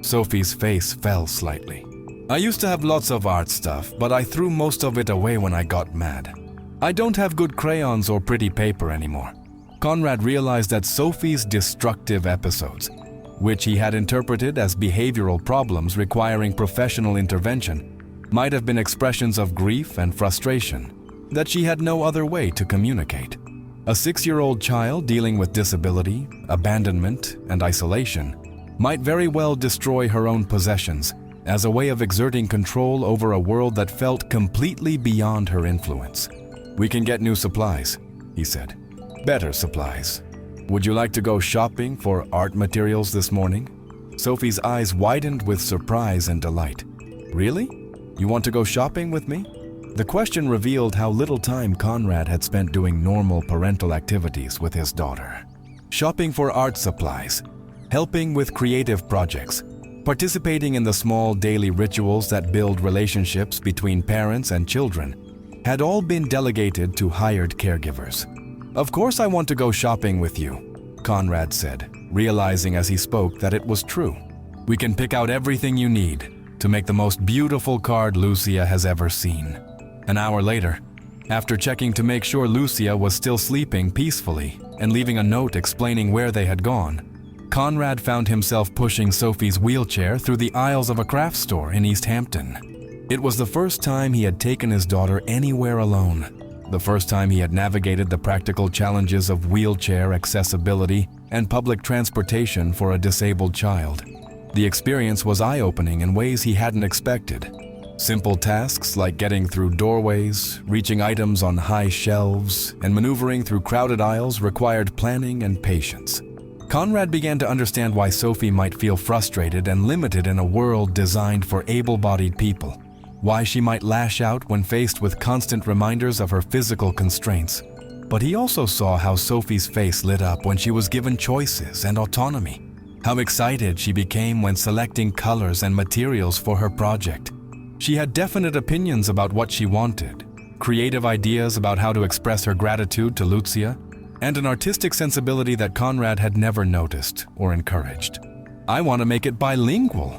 Sophie's face fell slightly. "I used to have lots of art stuff, but I threw most of it away when I got mad. I don't have good crayons or pretty paper anymore." Conrad realized that Sophie's destructive episodes, which he had interpreted as behavioral problems requiring professional intervention, might have been expressions of grief and frustration that she had no other way to communicate. A 6-year-old child dealing with disability, abandonment, and isolation might very well destroy her own possessions as a way of exerting control over a world that felt completely beyond her influence. "We can get new supplies," he said. "Better supplies. Would you like to go shopping for art materials this morning?" Sophie's eyes widened with surprise and delight. "Really? You want to go shopping with me?" The question revealed how little time Conrad had spent doing normal parental activities with his daughter. Shopping for art supplies, helping with creative projects, participating in the small daily rituals that build relationships between parents and children had all been delegated to hired caregivers. "Of course I want to go shopping with you," Conrad said, realizing as he spoke that it was true. "We can pick out everything you need to make the most beautiful card Luzia has ever seen." An hour later, after checking to make sure Luzia was still sleeping peacefully and leaving a note explaining where they had gone, Conrad found himself pushing Sophie's wheelchair through the aisles of a craft store in East Hampton. It was the first time he had taken his daughter anywhere alone, the first time he had navigated the practical challenges of wheelchair accessibility and public transportation for a disabled child. The experience was eye-opening in ways he hadn't expected. Simple tasks like getting through doorways, reaching items on high shelves, and maneuvering through crowded aisles required planning and patience. Conrad began to understand why Sophie might feel frustrated and limited in a world designed for able-bodied people, why she might lash out when faced with constant reminders of her physical constraints. But he also saw how Sophie's face lit up when she was given choices and autonomy, how excited she became when selecting colors and materials for her project. She had definite opinions about what she wanted, creative ideas about how to express her gratitude to Luzia, and an artistic sensibility that Conrad had never noticed or encouraged. "I want to make it bilingual,"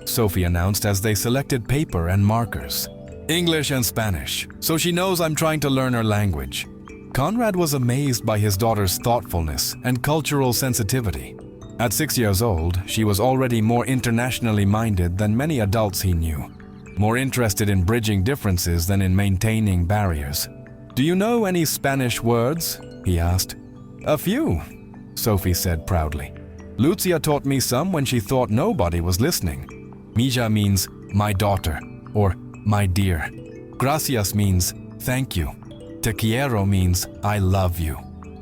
Sophie announced as they selected paper and markers. "English and Spanish, so she knows I'm trying to learn her language." Conrad was amazed by his daughter's thoughtfulness and cultural sensitivity. At 6 years old, she was already more internationally minded than many adults he knew, more interested in bridging differences than in maintaining barriers. "Do you know any Spanish words?" he asked. "A few," Sophie said proudly. "Luzia taught me some when she thought nobody was listening. Mija means my daughter, or my dear. Gracias means thank you. Te quiero means I love you."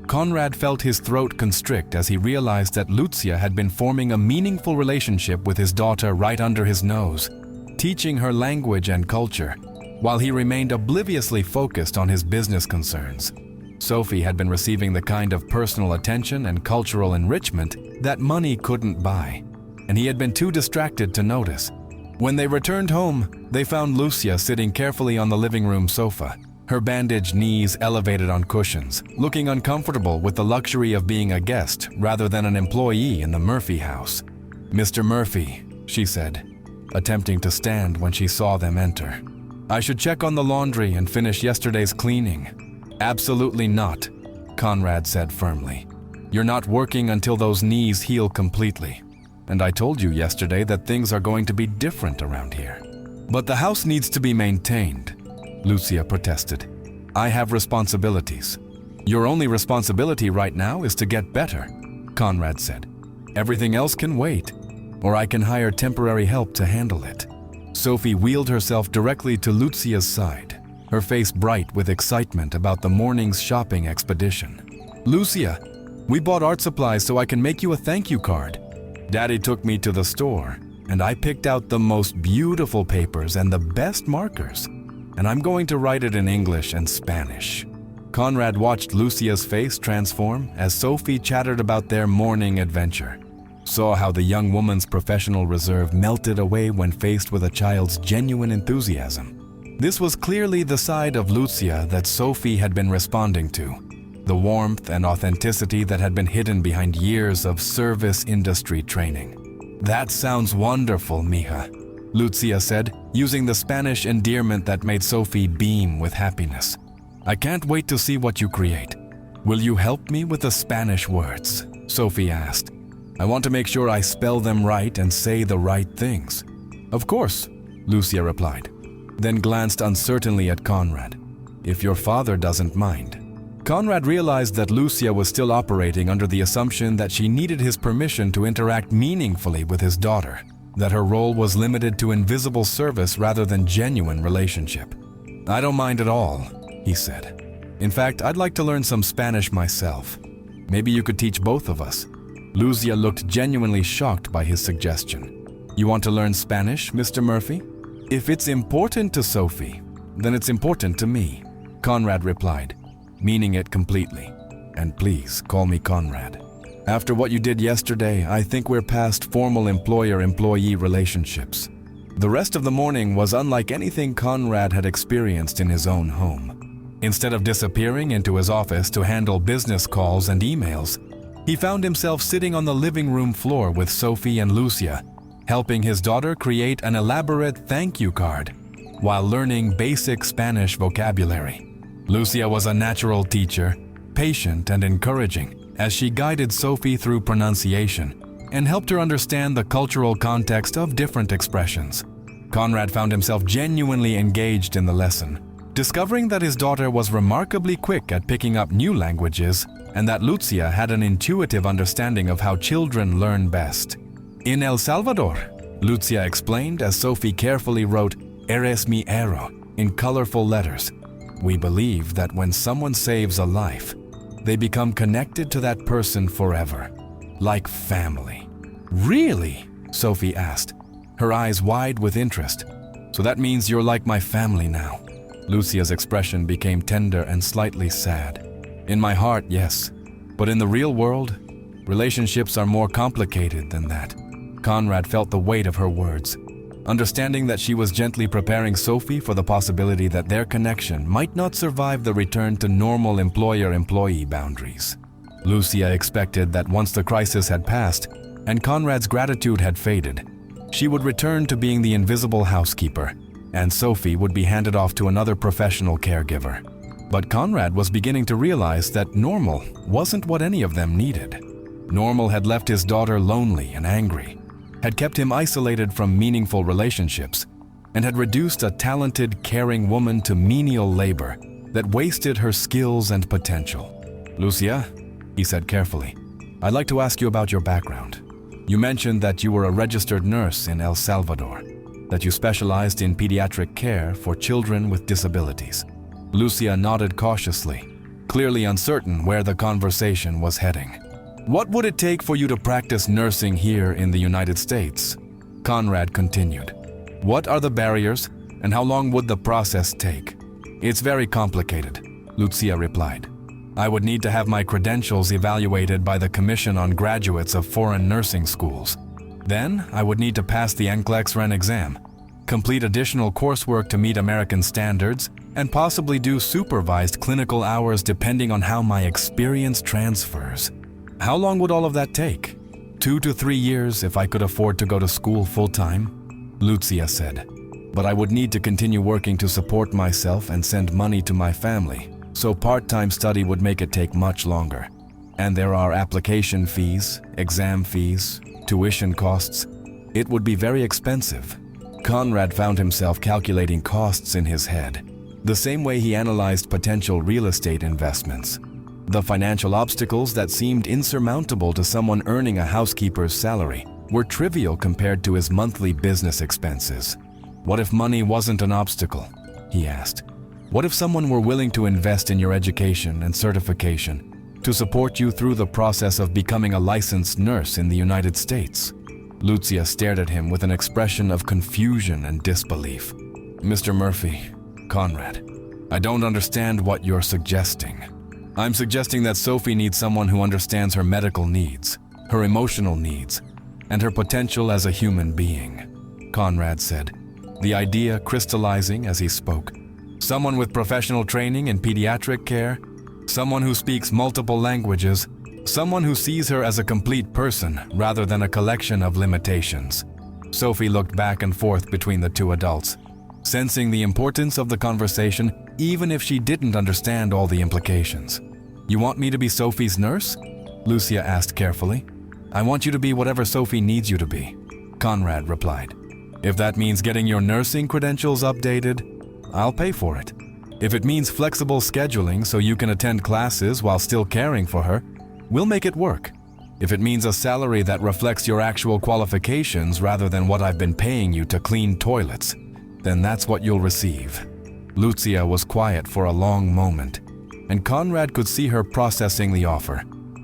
Conrad felt his throat constrict as he realized that Luzia had been forming a meaningful relationship with his daughter right under his nose, teaching her language and culture, while he remained obliviously focused on his business concerns. Sophie had been receiving the kind of personal attention and cultural enrichment that money couldn't buy, and he had been too distracted to notice. When they returned home, they found Luzia sitting carefully on the living room sofa, her bandaged knees elevated on cushions, looking uncomfortable with the luxury of being a guest rather than an employee in the Murphy house. "Mr. Murphy," she said, attempting to stand when she saw them enter. "I should check on the laundry and finish yesterday's cleaning." "Absolutely not," Conrad said firmly. "You're not working until those knees heal completely. And I told you yesterday that things are going to be different around here." "But the house needs to be maintained," Luzia protested. "I have responsibilities." "Your only responsibility right now is to get better," Conrad said. "Everything else can wait, or I can hire temporary help to handle it." Sophie wheeled herself directly to Luzia's side. her face bright with excitement about the morning's shopping expedition. "Luzia, we bought art supplies so I can make you a thank you card. Daddy took me to the store, and I picked out the most beautiful papers and the best markers, and I'm going to write it in English and Spanish." Conrad watched Lucia's face transform as Sophie chattered about their morning adventure, saw how the young woman's professional reserve melted away when faced with a child's genuine enthusiasm. This was clearly the side of Luzia that Sophie had been responding to, the warmth and authenticity that had been hidden behind years of service industry training. "That sounds wonderful, mija," Luzia said, using the Spanish endearment that made Sophie beam with happiness. "I can't wait to see what you create. Will you help me with the Spanish words?" Sophie asked. "I want to make sure I spell them right and say the right things." "Of course," Luzia replied, then glanced uncertainly at Conrad. "If your father doesn't mind." Conrad realized that Luzia was still operating under the assumption that she needed his permission to interact meaningfully with his daughter, that her role was limited to invisible service rather than genuine relationship. "I don't mind at all," he said. "In fact, I'd like to learn some Spanish myself. Maybe you could teach both of us." Luzia looked genuinely shocked by his suggestion. "You want to learn Spanish, Mr. Murphy?" "If it's important to Sophie, then it's important to me," Conrad replied, meaning it completely. "And please call me Conrad. After what you did yesterday, I think we're past formal employer-employee relationships." The rest of the morning was unlike anything Conrad had experienced in his own home. Instead of disappearing into his office to handle business calls and emails, he found himself sitting on the living room floor with Sophie and Luzia, helping his daughter create an elaborate thank you card while learning basic Spanish vocabulary. Luzia was a natural teacher, patient and encouraging, as she guided Sophie through pronunciation and helped her understand the cultural context of different expressions. Conrad found himself genuinely engaged in the lesson, discovering that his daughter was remarkably quick at picking up new languages and that Luzia had an intuitive understanding of how children learn best. "In El Salvador," Luzia explained as Sophie carefully wrote "Eres mi héroe" in colorful letters, "we believe that when someone saves a life, they become connected to that person forever, like family." "Really?" Sophie asked, her eyes wide with interest. "So that means you're like my family now." Lucia's expression became tender and slightly sad. "In my heart, yes. But in the real world, relationships are more complicated than that." Conrad felt the weight of her words, understanding that she was gently preparing Sophie for the possibility that their connection might not survive the return to normal employer-employee boundaries. Luzia expected that once the crisis had passed and Conrad's gratitude had faded, she would return to being the invisible housekeeper, and Sophie would be handed off to another professional caregiver. But Conrad was beginning to realize that normal wasn't what any of them needed. Normal had left his daughter lonely and angry, had kept him isolated from meaningful relationships, and had reduced a talented, caring woman to menial labor that wasted her skills and potential. "Luzia," he said carefully, "I'd like to ask you about your background. You mentioned that you were a registered nurse in El Salvador, that you specialized in pediatric care for children with disabilities." Luzia nodded cautiously, clearly uncertain where the conversation was heading. "What would it take for you to practice nursing here in the United States?" Conrad continued. "What are the barriers, and how long would the process take?" "It's very complicated," Luzia replied. "I would need to have my credentials evaluated by the Commission on Graduates of Foreign Nursing Schools. Then I would need to pass the NCLEX-RN exam, complete additional coursework to meet American standards, and possibly do supervised clinical hours depending on how my experience transfers. How long would all of that take? 2 to 3 years if I could afford to go to school full-time," Luzia said. "But I would need to continue working to support myself and send money to my family, so part-time study would make it take much longer. And there are application fees, exam fees, tuition costs. It would be very expensive." Conrad found himself calculating costs in his head, the same way he analyzed potential real estate investments. The financial obstacles that seemed insurmountable to someone earning a housekeeper's salary were trivial compared to his monthly business expenses. "What if money wasn't an obstacle?" he asked. What if someone were willing to invest in your education and certification to support you through the process of becoming a licensed nurse in the United States? Luzia stared at him with an expression of confusion and disbelief. Mr. Murphy, Conrad, I don't understand what you're suggesting. I'm suggesting that Sophie needs someone who understands her medical needs, her emotional needs, and her potential as a human being, Conrad said, the idea crystallizing as he spoke. Someone with professional training in pediatric care, someone who speaks multiple languages, someone who sees her as a complete person rather than a collection of limitations. Sophie looked back and forth between the two adults, sensing the importance of the conversation even if she didn't understand all the implications. You want me to be Sophie's nurse? Luzia asked carefully. I want you to be whatever Sophie needs you to be, Conrad replied. If that means getting your nursing credentials updated, I'll pay for it. If it means flexible scheduling so you can attend classes while still caring for her, we'll make it work. If it means a salary that reflects your actual qualifications rather than what I've been paying you to clean toilets, then that's what you'll receive. Luzia was quiet for a long moment, and Conrad could see her processing the offer,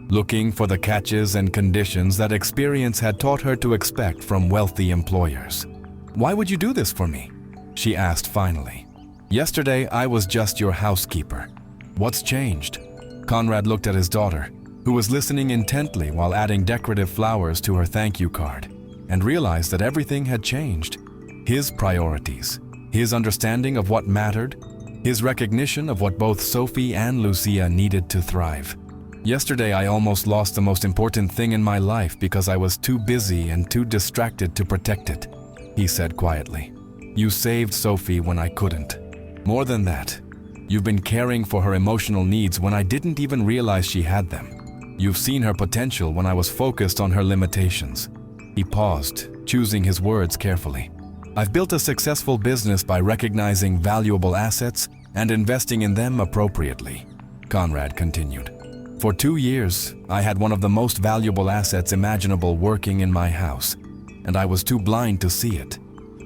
looking for the catches and conditions that experience had taught her to expect from wealthy employers. Why would you do this for me? She asked finally. Yesterday, I was just your housekeeper. What's changed? Conrad looked at his daughter, who was listening intently while adding decorative flowers to her thank you card, and realized that everything had changed. His priorities, his understanding of what mattered, his recognition of what both Sophie and Luzia needed to thrive. Yesterday, I almost lost the most important thing in my life because I was too busy and too distracted to protect it, he said quietly. You saved Sophie when I couldn't. More than that, you've been caring for her emotional needs when I didn't even realize she had them. You've seen her potential when I was focused on her limitations. He paused, choosing his words carefully. I've built a successful business by recognizing valuable assets and investing in them appropriately, Conrad continued. For 2 years, I had one of the most valuable assets imaginable working in my house, and I was too blind to see it.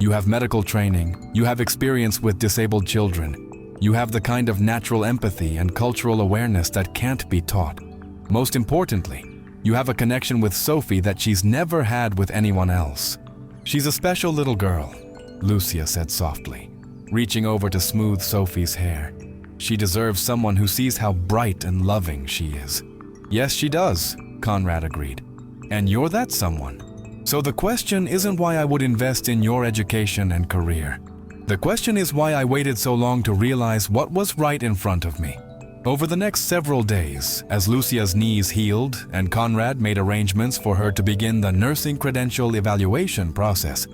You have medical training, you have experience with disabled children, you have the kind of natural empathy and cultural awareness that can't be taught. Most importantly, you have a connection with Sophie that she's never had with anyone else. She's a special little girl, Luzia said softly, reaching over to smooth Sophie's hair. She deserves someone who sees how bright and loving she is. Yes, she does, Conrad agreed. And you're that someone. So the question isn't why I would invest in your education and career. The question is why I waited so long to realize what was right in front of me. Over the next several days, as Lucia's knees healed and Conrad made arrangements for her to begin the nursing credential evaluation process,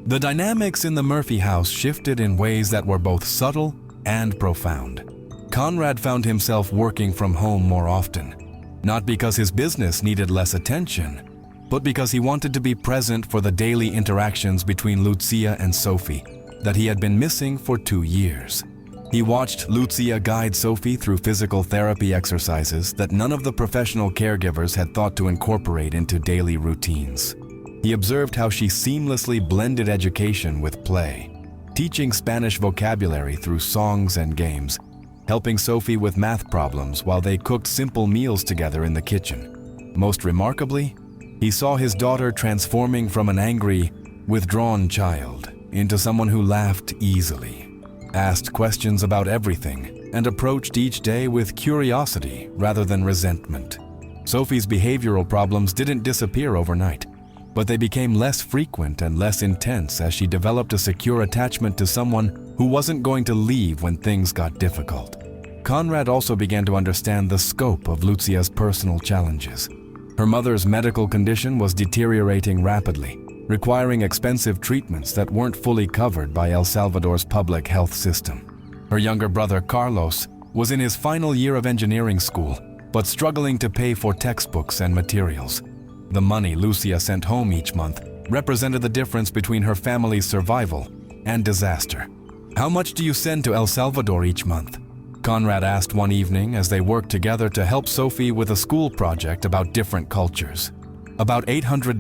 the dynamics in the Murphy house shifted in ways that were both subtle and profound. Conrad found himself working from home more often, not because his business needed less attention, but because he wanted to be present for the daily interactions between Luzia and Sophie that he had been missing for 2 years. He watched Luzia guide Sophie through physical therapy exercises that none of the professional caregivers had thought to incorporate into daily routines. He observed how she seamlessly blended education with play, teaching Spanish vocabulary through songs and games, helping Sophie with math problems while they cooked simple meals together in the kitchen. Most remarkably, he saw his daughter transforming from an angry, withdrawn child into someone who laughed easily, asked questions about everything, and approached each day with curiosity rather than resentment. Sophie's behavioral problems didn't disappear overnight, but they became less frequent and less intense as she developed a secure attachment to someone who wasn't going to leave when things got difficult. Conrad also began to understand the scope of Luzia's personal challenges. Her mother's medical condition was deteriorating rapidly, requiring expensive treatments that weren't fully covered by El Salvador's public health system. Her younger brother, Carlos, was in his final year of engineering school, but struggling to pay for textbooks and materials. The money Luzia sent home each month represented the difference between her family's survival and disaster. How much do you send to El Salvador each month? Conrad asked one evening as they worked together to help Sophie with a school project about different cultures. About $800,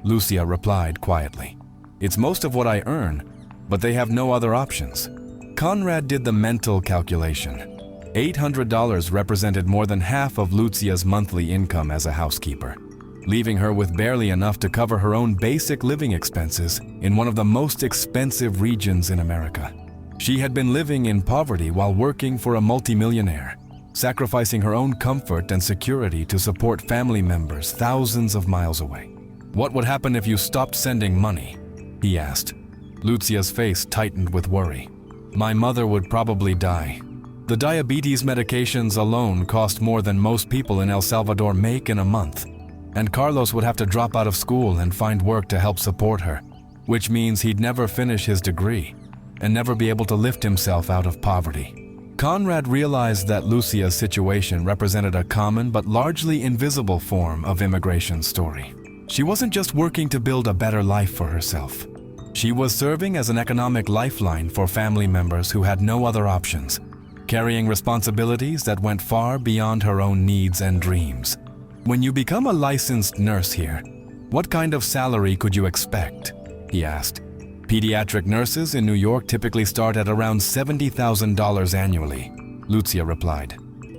Luzia replied quietly. It's most of what I earn, but they have no other options. Conrad did the mental calculation. $800 represented more than half of Luzia's monthly income as a housekeeper, leaving her with barely enough to cover her own basic living expenses in one of the most expensive regions in America. She had been living in poverty while working for a multimillionaire, sacrificing her own comfort and security to support family members thousands of miles away. "What would happen if you stopped sending money?" he asked. Luzia's face tightened with worry. "My mother would probably die. The diabetes medications alone cost more than most people in El Salvador make in a month. And Carlos would have to drop out of school and find work to help support her, which means he'd never finish his degree and never be able to lift himself out of poverty." Conrad realized that Luzia's situation represented a common but largely invisible form of immigration's story. She wasn't just working to build a better life for herself. She was serving as an economic lifeline for family members who had no other options, carrying responsibilities that went far beyond her own needs and dreams. "When you become a licensed nurse here, what kind of salary could you expect?" he asked. "Pediatric nurses in New York typically start at around $70,000 annually," Luzia replied.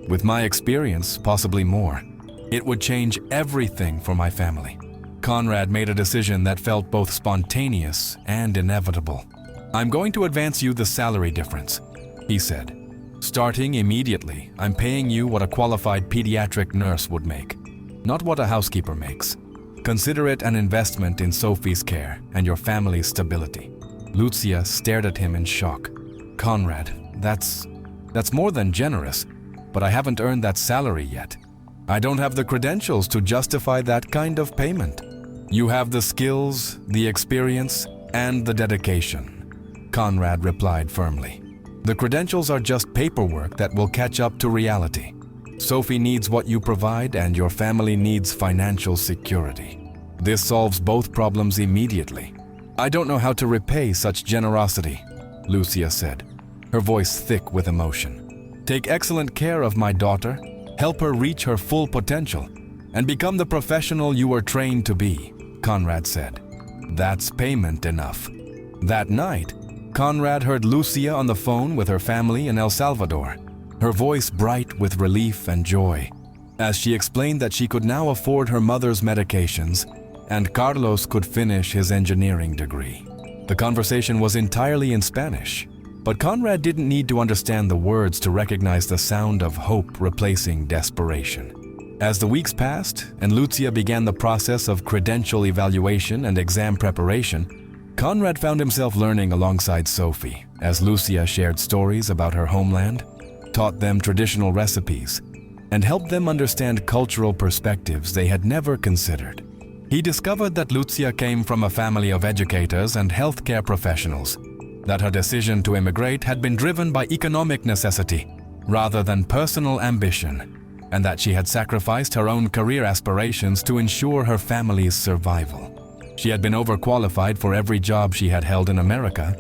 "With my experience, possibly more. It would change everything for my family." Conrad made a decision that felt both spontaneous and inevitable. "I'm going to advance you the salary difference," he said. "Starting immediately, I'm paying you what a qualified pediatric nurse would make, not what a housekeeper makes. Consider it an investment in Sophie's care and your family's stability." Luzia stared at him in shock. "Conrad, that's more than generous, but I haven't earned that salary yet. I don't have the credentials to justify that kind of payment." "You have the skills, the experience, and the dedication," Conrad replied firmly. "The credentials are just paperwork that will catch up to reality. Sophie needs what you provide, and your family needs financial security. This solves both problems immediately." "I don't know how to repay such generosity," Luzia said, her voice thick with emotion. "Take excellent care of my daughter, help her reach her full potential, and become the professional you were trained to be," Conrad said. "That's payment enough." That night, Conrad heard Luzia on the phone with her family in El Salvador, her voice bright with relief and joy, as she explained that she could now afford her mother's medications and Carlos could finish his engineering degree. The conversation was entirely in Spanish, but Conrad didn't need to understand the words to recognize the sound of hope replacing desperation. As the weeks passed and Luzia began the process of credential evaluation and exam preparation, Conrad found himself learning alongside Sophie as Luzia shared stories about her homeland, taught them traditional recipes, and helped them understand cultural perspectives they had never considered. He discovered that Luzia came from a family of educators and healthcare professionals, that her decision to immigrate had been driven by economic necessity rather than personal ambition, and that she had sacrificed her own career aspirations to ensure her family's survival. She had been overqualified for every job she had held in America,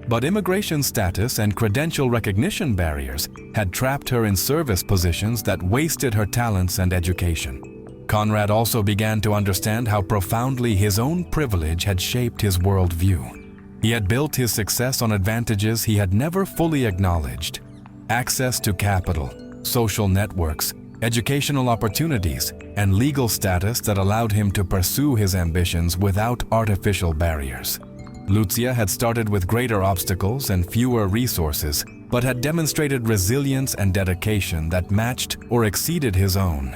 but immigration status and credential recognition barriers had trapped her in service positions that wasted her talents and education. Conrad also began to understand how profoundly his own privilege had shaped his worldview. He had built his success on advantages he had never fully acknowledged: access to capital, social networks, educational opportunities, and legal status that allowed him to pursue his ambitions without artificial barriers. Luzia had started with greater obstacles and fewer resources, but had demonstrated resilience and dedication that matched or exceeded his own.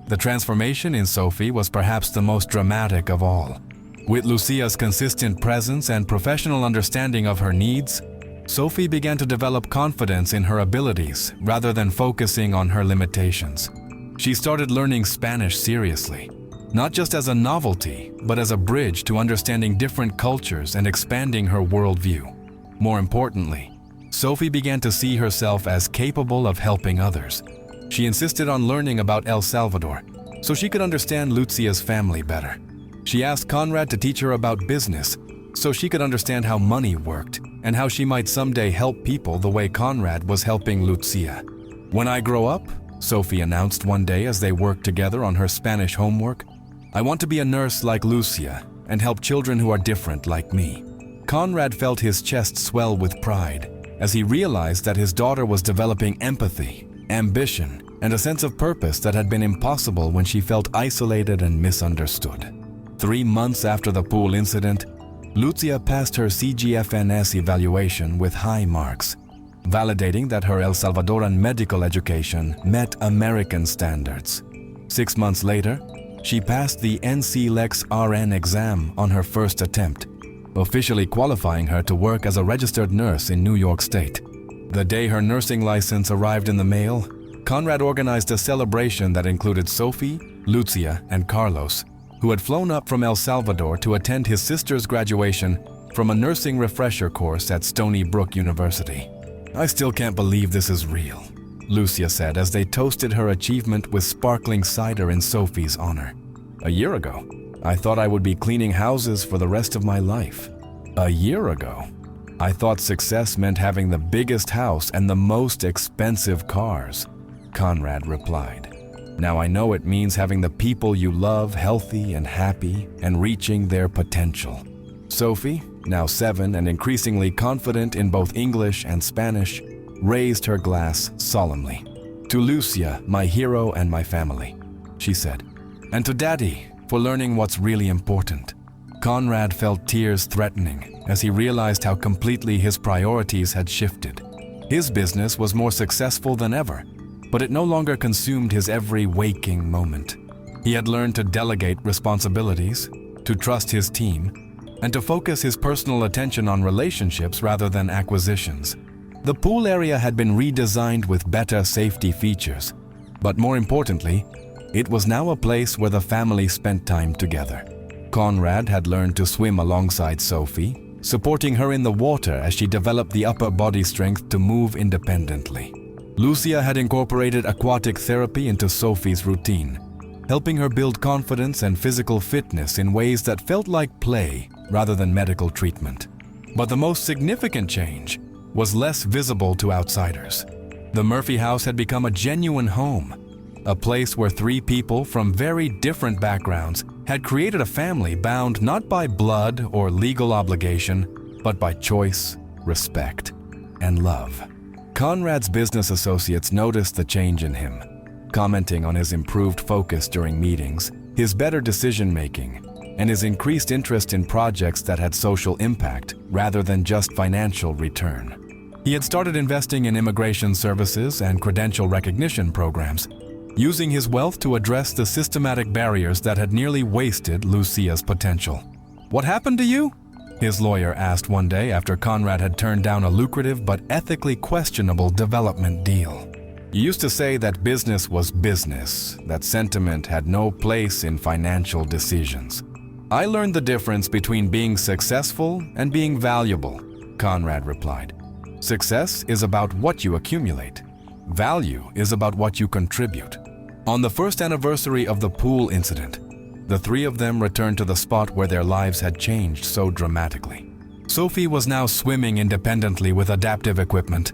The transformation in Sophie was perhaps the most dramatic of all. With Luzia's consistent presence and professional understanding of her needs, Sophie began to develop confidence in her abilities rather than focusing on her limitations. She started learning Spanish seriously, not just as a novelty, but as a bridge to understanding different cultures and expanding her worldview. More importantly, Sophie began to see herself as capable of helping others. She insisted on learning about El Salvador so she could understand Luzia's family better. She asked Conrad to teach her about business so she could understand how money worked and how she might someday help people the way Conrad was helping Luzia. "When I grow up," Sophie announced one day as they worked together on her Spanish homework, "I want to be a nurse like Luzia and help children who are different like me." Conrad felt his chest swell with pride as he realized that his daughter was developing empathy, ambition, and a sense of purpose that had been impossible when she felt isolated and misunderstood. 3 months after the pool incident, Luzia passed her CGFNS evaluation with high marks, validating that her El Salvadoran medical education met American standards. 6 months later, she passed the NCLEX RN exam on her first attempt, officially qualifying her to work as a registered nurse in New York State. The day her nursing license arrived in the mail, Conrad organized a celebration that included Sophie, Luzia, and Carlos, who had flown up from El Salvador to attend his sister's graduation from a nursing refresher course at Stony Brook University. "I still can't believe this is real," Luzia said as they toasted her achievement with sparkling cider in Sophie's honor. "A year ago, I thought I would be cleaning houses for the rest of my life. A year ago, I thought success meant having the biggest house and the most expensive cars," Conrad replied. "Now I know it means having the people you love healthy and happy and reaching their potential." Sophie, now 7 and increasingly confident in both English and Spanish, raised her glass solemnly. "To Luzia, my hero and my family," she said. "And to Daddy, for learning what's really important." Conrad felt tears threatening as he realized how completely his priorities had shifted. His business was more successful than ever, but it no longer consumed his every waking moment. He had learned to delegate responsibilities, to trust his team, and to focus his personal attention on relationships rather than acquisitions. The pool area had been redesigned with better safety features, but more importantly, it was now a place where the family spent time together. Conrad had learned to swim alongside Sophie, supporting her in the water as she developed the upper body strength to move independently. Luzia had incorporated aquatic therapy into Sophie's routine, helping her build confidence and physical fitness in ways that felt like play rather than medical treatment. But the most significant change was less visible to outsiders. The Murphy house had become a genuine home, a place where 3 people from very different backgrounds had created a family bound not by blood or legal obligation, but by choice, respect, and love. Conrad's business associates noticed the change in him, commenting on his improved focus during meetings, his better decision-making, and his increased interest in projects that had social impact rather than just financial return. He had started investing in immigration services and credential recognition programs, using his wealth to address the systematic barriers that had nearly wasted Luzia's potential. "What happened to you?" his lawyer asked one day after Conrad had turned down a lucrative but ethically questionable development deal. "You used to say that business was business, that sentiment had no place in financial decisions. I learned the difference between being successful and being valuable," Conrad replied. "Success is about what you accumulate. Value is about what you contribute." On the first anniversary of the pool incident, the 3 of them returned to the spot where their lives had changed so dramatically. Sophie was now swimming independently with adaptive equipment,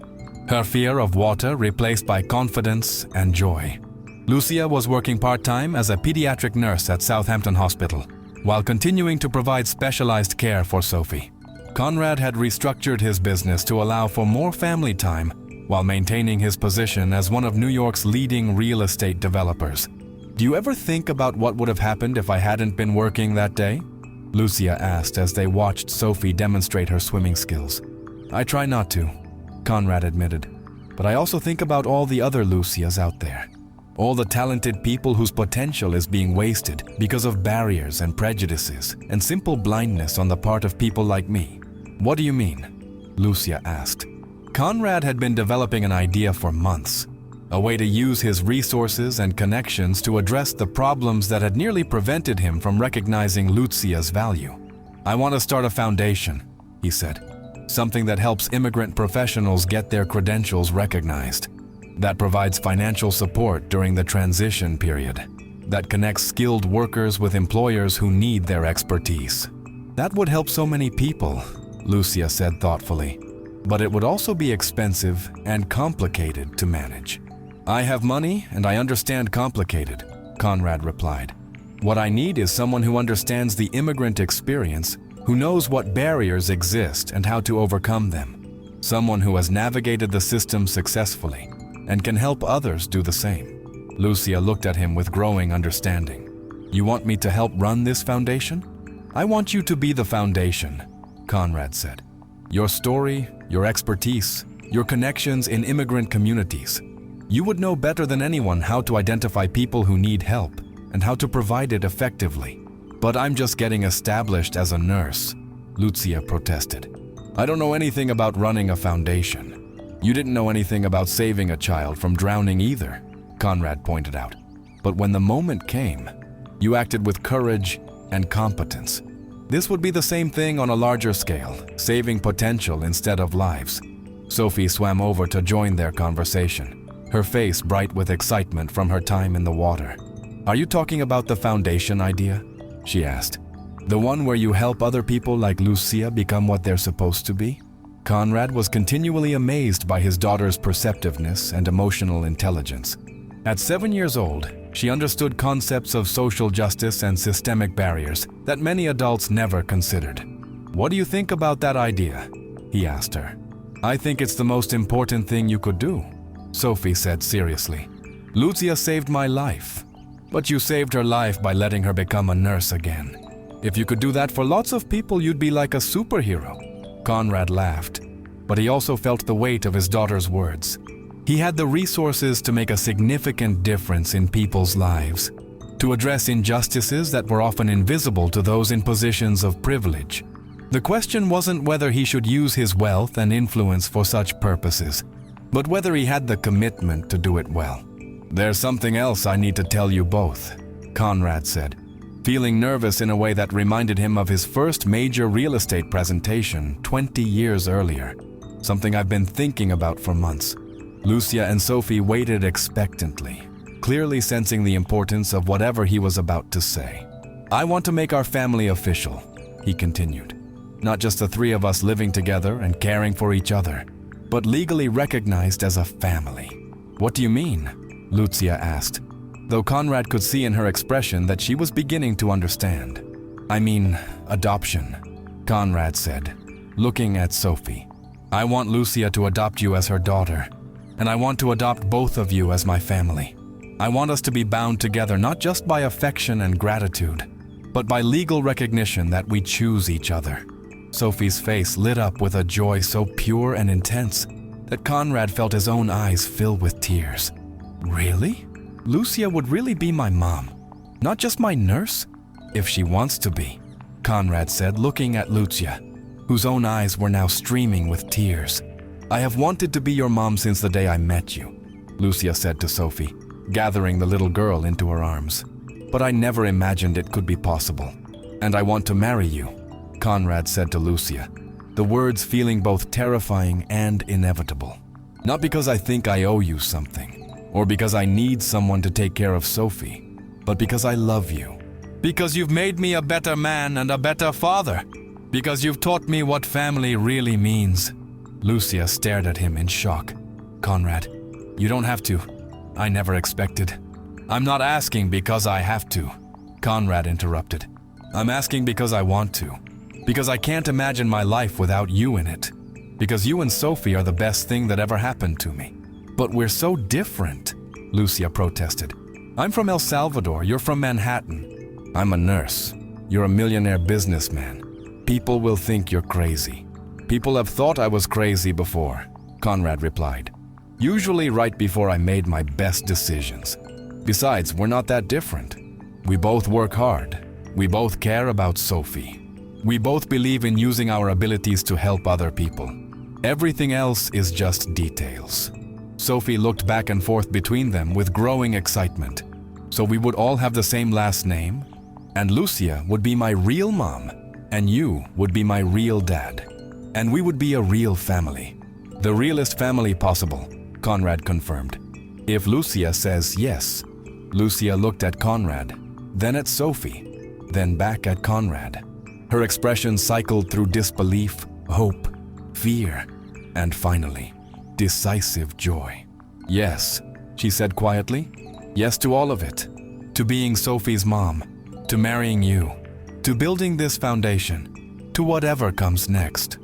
her fear of water replaced by confidence and joy. Luzia was working part-time as a pediatric nurse at Southampton Hospital, while continuing to provide specialized care for Sophie. Conrad had restructured his business to allow for more family time while maintaining his position as one of New York's leading real estate developers. "Do you ever think about what would have happened if I hadn't been working that day?" Luzia asked as they watched Sophie demonstrate her swimming skills. "I try not to," Conrad admitted, "but I also think about all the other Luzias out there. All the talented people whose potential is being wasted because of barriers and prejudices and simple blindness on the part of people like me." "What do you mean?" Luzia asked. Conrad had been developing an idea for months, a way to use his resources and connections to address the problems that had nearly prevented him from recognizing Luzia's value. "I want to start a foundation," he said, "something that helps immigrant professionals get their credentials recognized, that provides financial support during the transition period, that connects skilled workers with employers who need their expertise." "That would help so many people," Luzia said thoughtfully, "but it would also be expensive and complicated to manage." "I have money and I understand complicated," Conrad replied. "What I need is someone who understands the immigrant experience, who knows what barriers exist and how to overcome them. someone who has navigated the system successfully and can help others do the same. Luzia looked at him with growing understanding. You want me to help run this foundation? I want you to be the foundation, Conrad said. Your story, your expertise, your connections in immigrant communities. You would know better than anyone how to identify people who need help and how to provide it effectively. But I'm just getting established as a nurse, Luzia protested. I don't know anything about running a foundation. You didn't know anything about saving a child from drowning either, Conrad pointed out. But when the moment came, you acted with courage and competence. This would be the same thing on a larger scale, saving potential instead of lives. Sophie swam over to join their conversation, her face bright with excitement from her time in the water. Are you talking about the foundation idea? She asked. The one where you help other people like Luzia become what they're supposed to be? Conrad was continually amazed by his daughter's perceptiveness and emotional intelligence. At 7 years old, she understood concepts of social justice and systemic barriers that many adults never considered. What do you think about that idea? He asked her. I think it's the most important thing you could do, Sophie said seriously. Luzia saved my life, but you saved her life by letting her become a nurse again. If you could do that for lots of people, you'd be like a superhero. Conrad laughed, but he also felt the weight of his daughter's words. He had the resources to make a significant difference in people's lives, to address injustices that were often invisible to those in positions of privilege. The question wasn't whether he should use his wealth and influence for such purposes, but whether he had the commitment to do it well. There's something else I need to tell you both, Conrad said, feeling nervous in a way that reminded him of his first major real estate presentation 20 years earlier, something I've been thinking about for months. Luzia and Sophie waited expectantly, clearly sensing the importance of whatever he was about to say. I want to make our family official, he continued. Not just the three of us living together and caring for each other, but legally recognized as a family. What do you mean? Luzia asked, though Conrad could see in her expression that she was beginning to understand. I mean, adoption, Conrad said, looking at Sophie. I want Luzia to adopt you as her daughter, and I want to adopt both of you as my family. I want us to be bound together not just by affection and gratitude, but by legal recognition that we choose each other. Sophie's face lit up with a joy so pure and intense that Conrad felt his own eyes fill with tears. Really? Luzia would really be my mom, not just my nurse? If she wants to be, Conrad said, looking at Luzia, whose own eyes were now streaming with tears. I have wanted to be your mom since the day I met you, Luzia said to Sophie, gathering the little girl into her arms. But I never imagined it could be possible. And I want to marry you, Conrad said to Luzia, the words feeling both terrifying and inevitable. Not because I think I owe you something, or because I need someone to take care of Sophie, but because I love you. Because you've made me a better man and a better father. Because you've taught me what family really means. Luzia stared at him in shock. Conrad, you don't have to. I never expected. I'm not asking because I have to, Conrad interrupted. I'm asking because I want to. Because I can't imagine my life without you in it. Because you and Sophie are the best thing that ever happened to me. But we're so different, Luzia protested. I'm from El Salvador, you're from Manhattan. I'm a nurse. You're a millionaire businessman. People will think you're crazy. People have thought I was crazy before, Conrad replied. Usually right before I made my best decisions. Besides, we're not that different. We both work hard. We both care about Sophie. We both believe in using our abilities to help other people. Everything else is just details. Sophie looked back and forth between them with growing excitement. So we would all have the same last name, and Luzia would be my real mom, and you would be my real dad. And we would be a real family. The realest family possible, Conrad confirmed. If Luzia says yes. Luzia looked at Conrad, then at Sophie, then back at Conrad. Her expression cycled through disbelief, hope, fear, and finally, decisive joy. Yes, she said quietly. Yes to all of it. To being Sophie's mom, to marrying you, to building this foundation, to whatever comes next.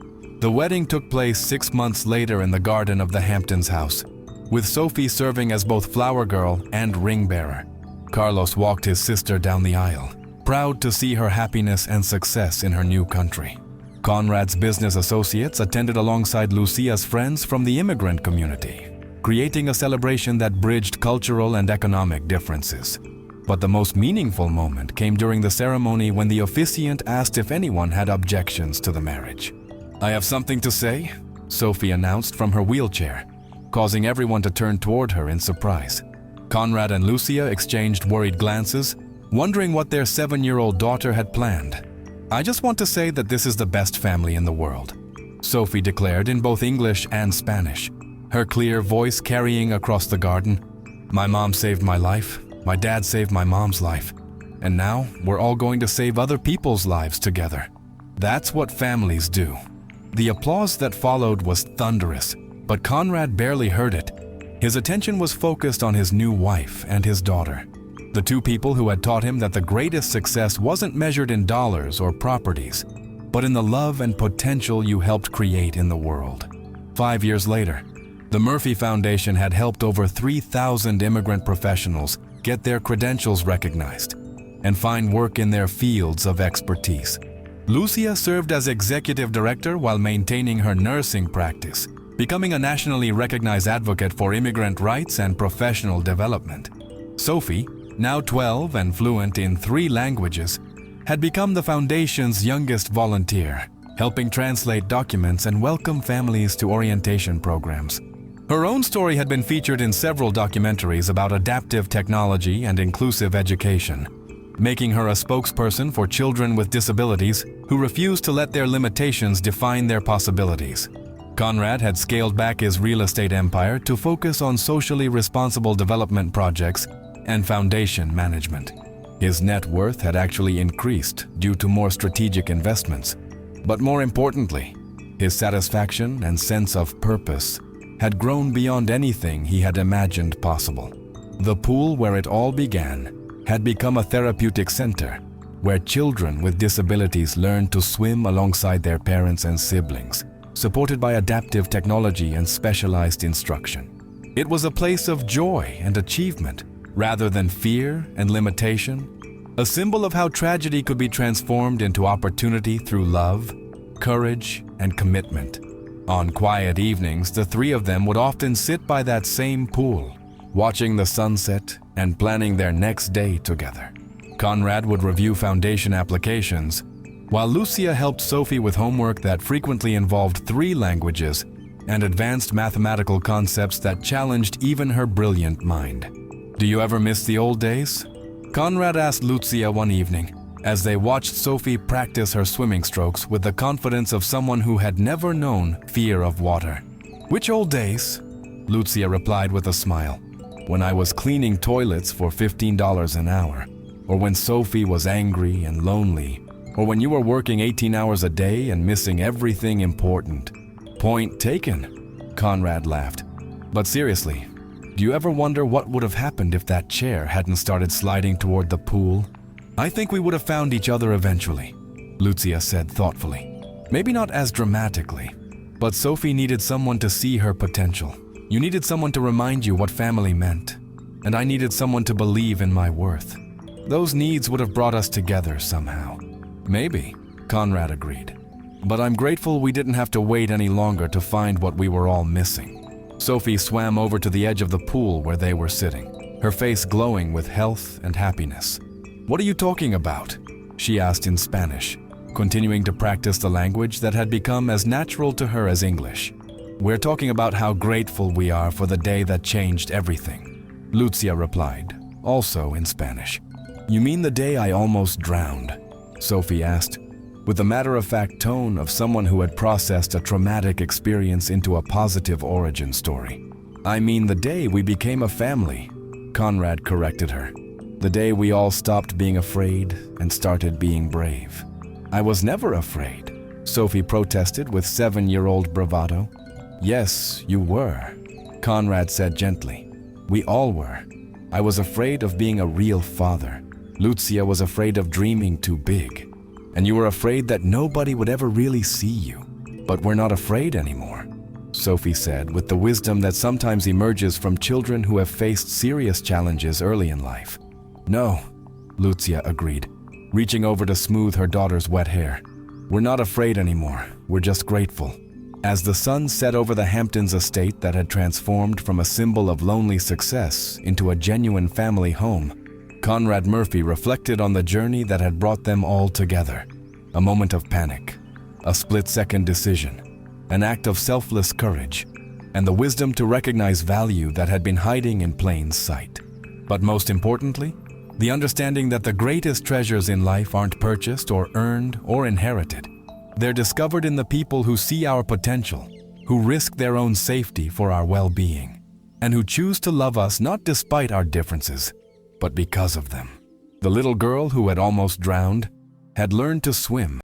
The wedding took place 6 months later in the garden of the Hamptons house, with Sophie serving as both flower girl and ring bearer. Carlos walked his sister down the aisle, proud to see her happiness and success in her new country. Conrad's business associates attended alongside Lucia's friends from the immigrant community, creating a celebration that bridged cultural and economic differences. But the most meaningful moment came during the ceremony when the officiant asked if anyone had objections to the marriage. "I have something to say," Sophie announced from her wheelchair, causing everyone to turn toward her in surprise. Conrad and Lucia exchanged worried glances, wondering what their 7-year-old daughter had planned. "I just want to say that this is the best family in the world," Sophie declared in both English and Spanish, her clear voice carrying across the garden. "My mom saved my life, my dad saved my mom's life, and now we're all going to save other people's lives together. That's what families do." The applause that followed was thunderous, but Conrad barely heard it. His attention was focused on his new wife and his daughter, the two people who had taught him that the greatest success wasn't measured in dollars or properties, but in the love and potential you helped create in the world. 5 years later, the Murphy Foundation had helped over 3,000 immigrant professionals get their credentials recognized and find work in their fields of expertise. Luzia served as executive director while maintaining her nursing practice, becoming a nationally recognized advocate for immigrant rights and professional development. Sophie, now 12 and fluent in 3 languages, had become the foundation's youngest volunteer, helping translate documents and welcome families to orientation programs. Her own story had been featured in several documentaries about adaptive technology and inclusive education, making her a spokesperson for children with disabilities who refuse to let their limitations define their possibilities. Conrad had scaled back his real estate empire to focus on socially responsible development projects and foundation management. His net worth had actually increased due to more strategic investments. But more importantly, his satisfaction and sense of purpose had grown beyond anything he had imagined possible. The pool where it all began had become a therapeutic center where children with disabilities learned to swim alongside their parents and siblings, supported by adaptive technology and specialized instruction. It was a place of joy and achievement rather than fear and limitation, a symbol of how tragedy could be transformed into opportunity through love, courage, and commitment. On quiet evenings, the 3 of them would often sit by that same pool, watching the sunset and planning their next day together. Conrad would review foundation applications, while Lucia helped Sophie with homework that frequently involved 3 languages and advanced mathematical concepts that challenged even her brilliant mind. "Do you ever miss the old days?" Conrad asked Luzia one evening, as they watched Sophie practice her swimming strokes with the confidence of someone who had never known fear of water. "Which old days?" Luzia replied with a smile. "When I was cleaning toilets for $15 an hour, or when Sophie was angry and lonely, or when you were working 18 hours a day and missing everything important." "Point taken," Conrad laughed. "But seriously, do you ever wonder what would have happened if that chair hadn't started sliding toward the pool?" "I think we would have found each other eventually," Luzia said thoughtfully. "Maybe not as dramatically, but Sophie needed someone to see her potential. You needed someone to remind you what family meant, and I needed someone to believe in my worth. Those needs would have brought us together somehow." "Maybe," Conrad agreed. "But I'm grateful we didn't have to wait any longer to find what we were all missing." Sophie swam over to the edge of the pool where they were sitting, her face glowing with health and happiness. "What are you talking about?" she asked in Spanish, continuing to practice the language that had become as natural to her as English. "We're talking about how grateful we are for the day that changed everything," Luzia replied, also in Spanish. "You mean the day I almost drowned?" Sophie asked, with the matter-of-fact tone of someone who had processed a traumatic experience into a positive origin story. "I mean the day we became a family," Conrad corrected her. "The day we all stopped being afraid and started being brave." "I was never afraid," Sophie protested with 7-year-old bravado. "Yes, you were," Conrad said gently. "We all were. I was afraid of being a real father. Luzia was afraid of dreaming too big. And you were afraid that nobody would ever really see you. But we're not afraid anymore, Sophie said with the wisdom that sometimes emerges from children who have faced serious challenges early in life. No, Luzia agreed, reaching over to smooth her daughter's wet hair. We're not afraid anymore, we're just grateful. As the sun set over the Hamptons estate that had transformed from a symbol of lonely success into a genuine family home, Conrad Murphy reflected on the journey that had brought them all together. A moment of panic, a split-second decision, an act of selfless courage, and the wisdom to recognize value that had been hiding in plain sight. But most importantly, the understanding that the greatest treasures in life aren't purchased or earned or inherited. They're discovered in the people who see our potential, who risk their own safety for our well-being, and who choose to love us not despite our differences, but because of them. The little girl who had almost drowned had learned to swim,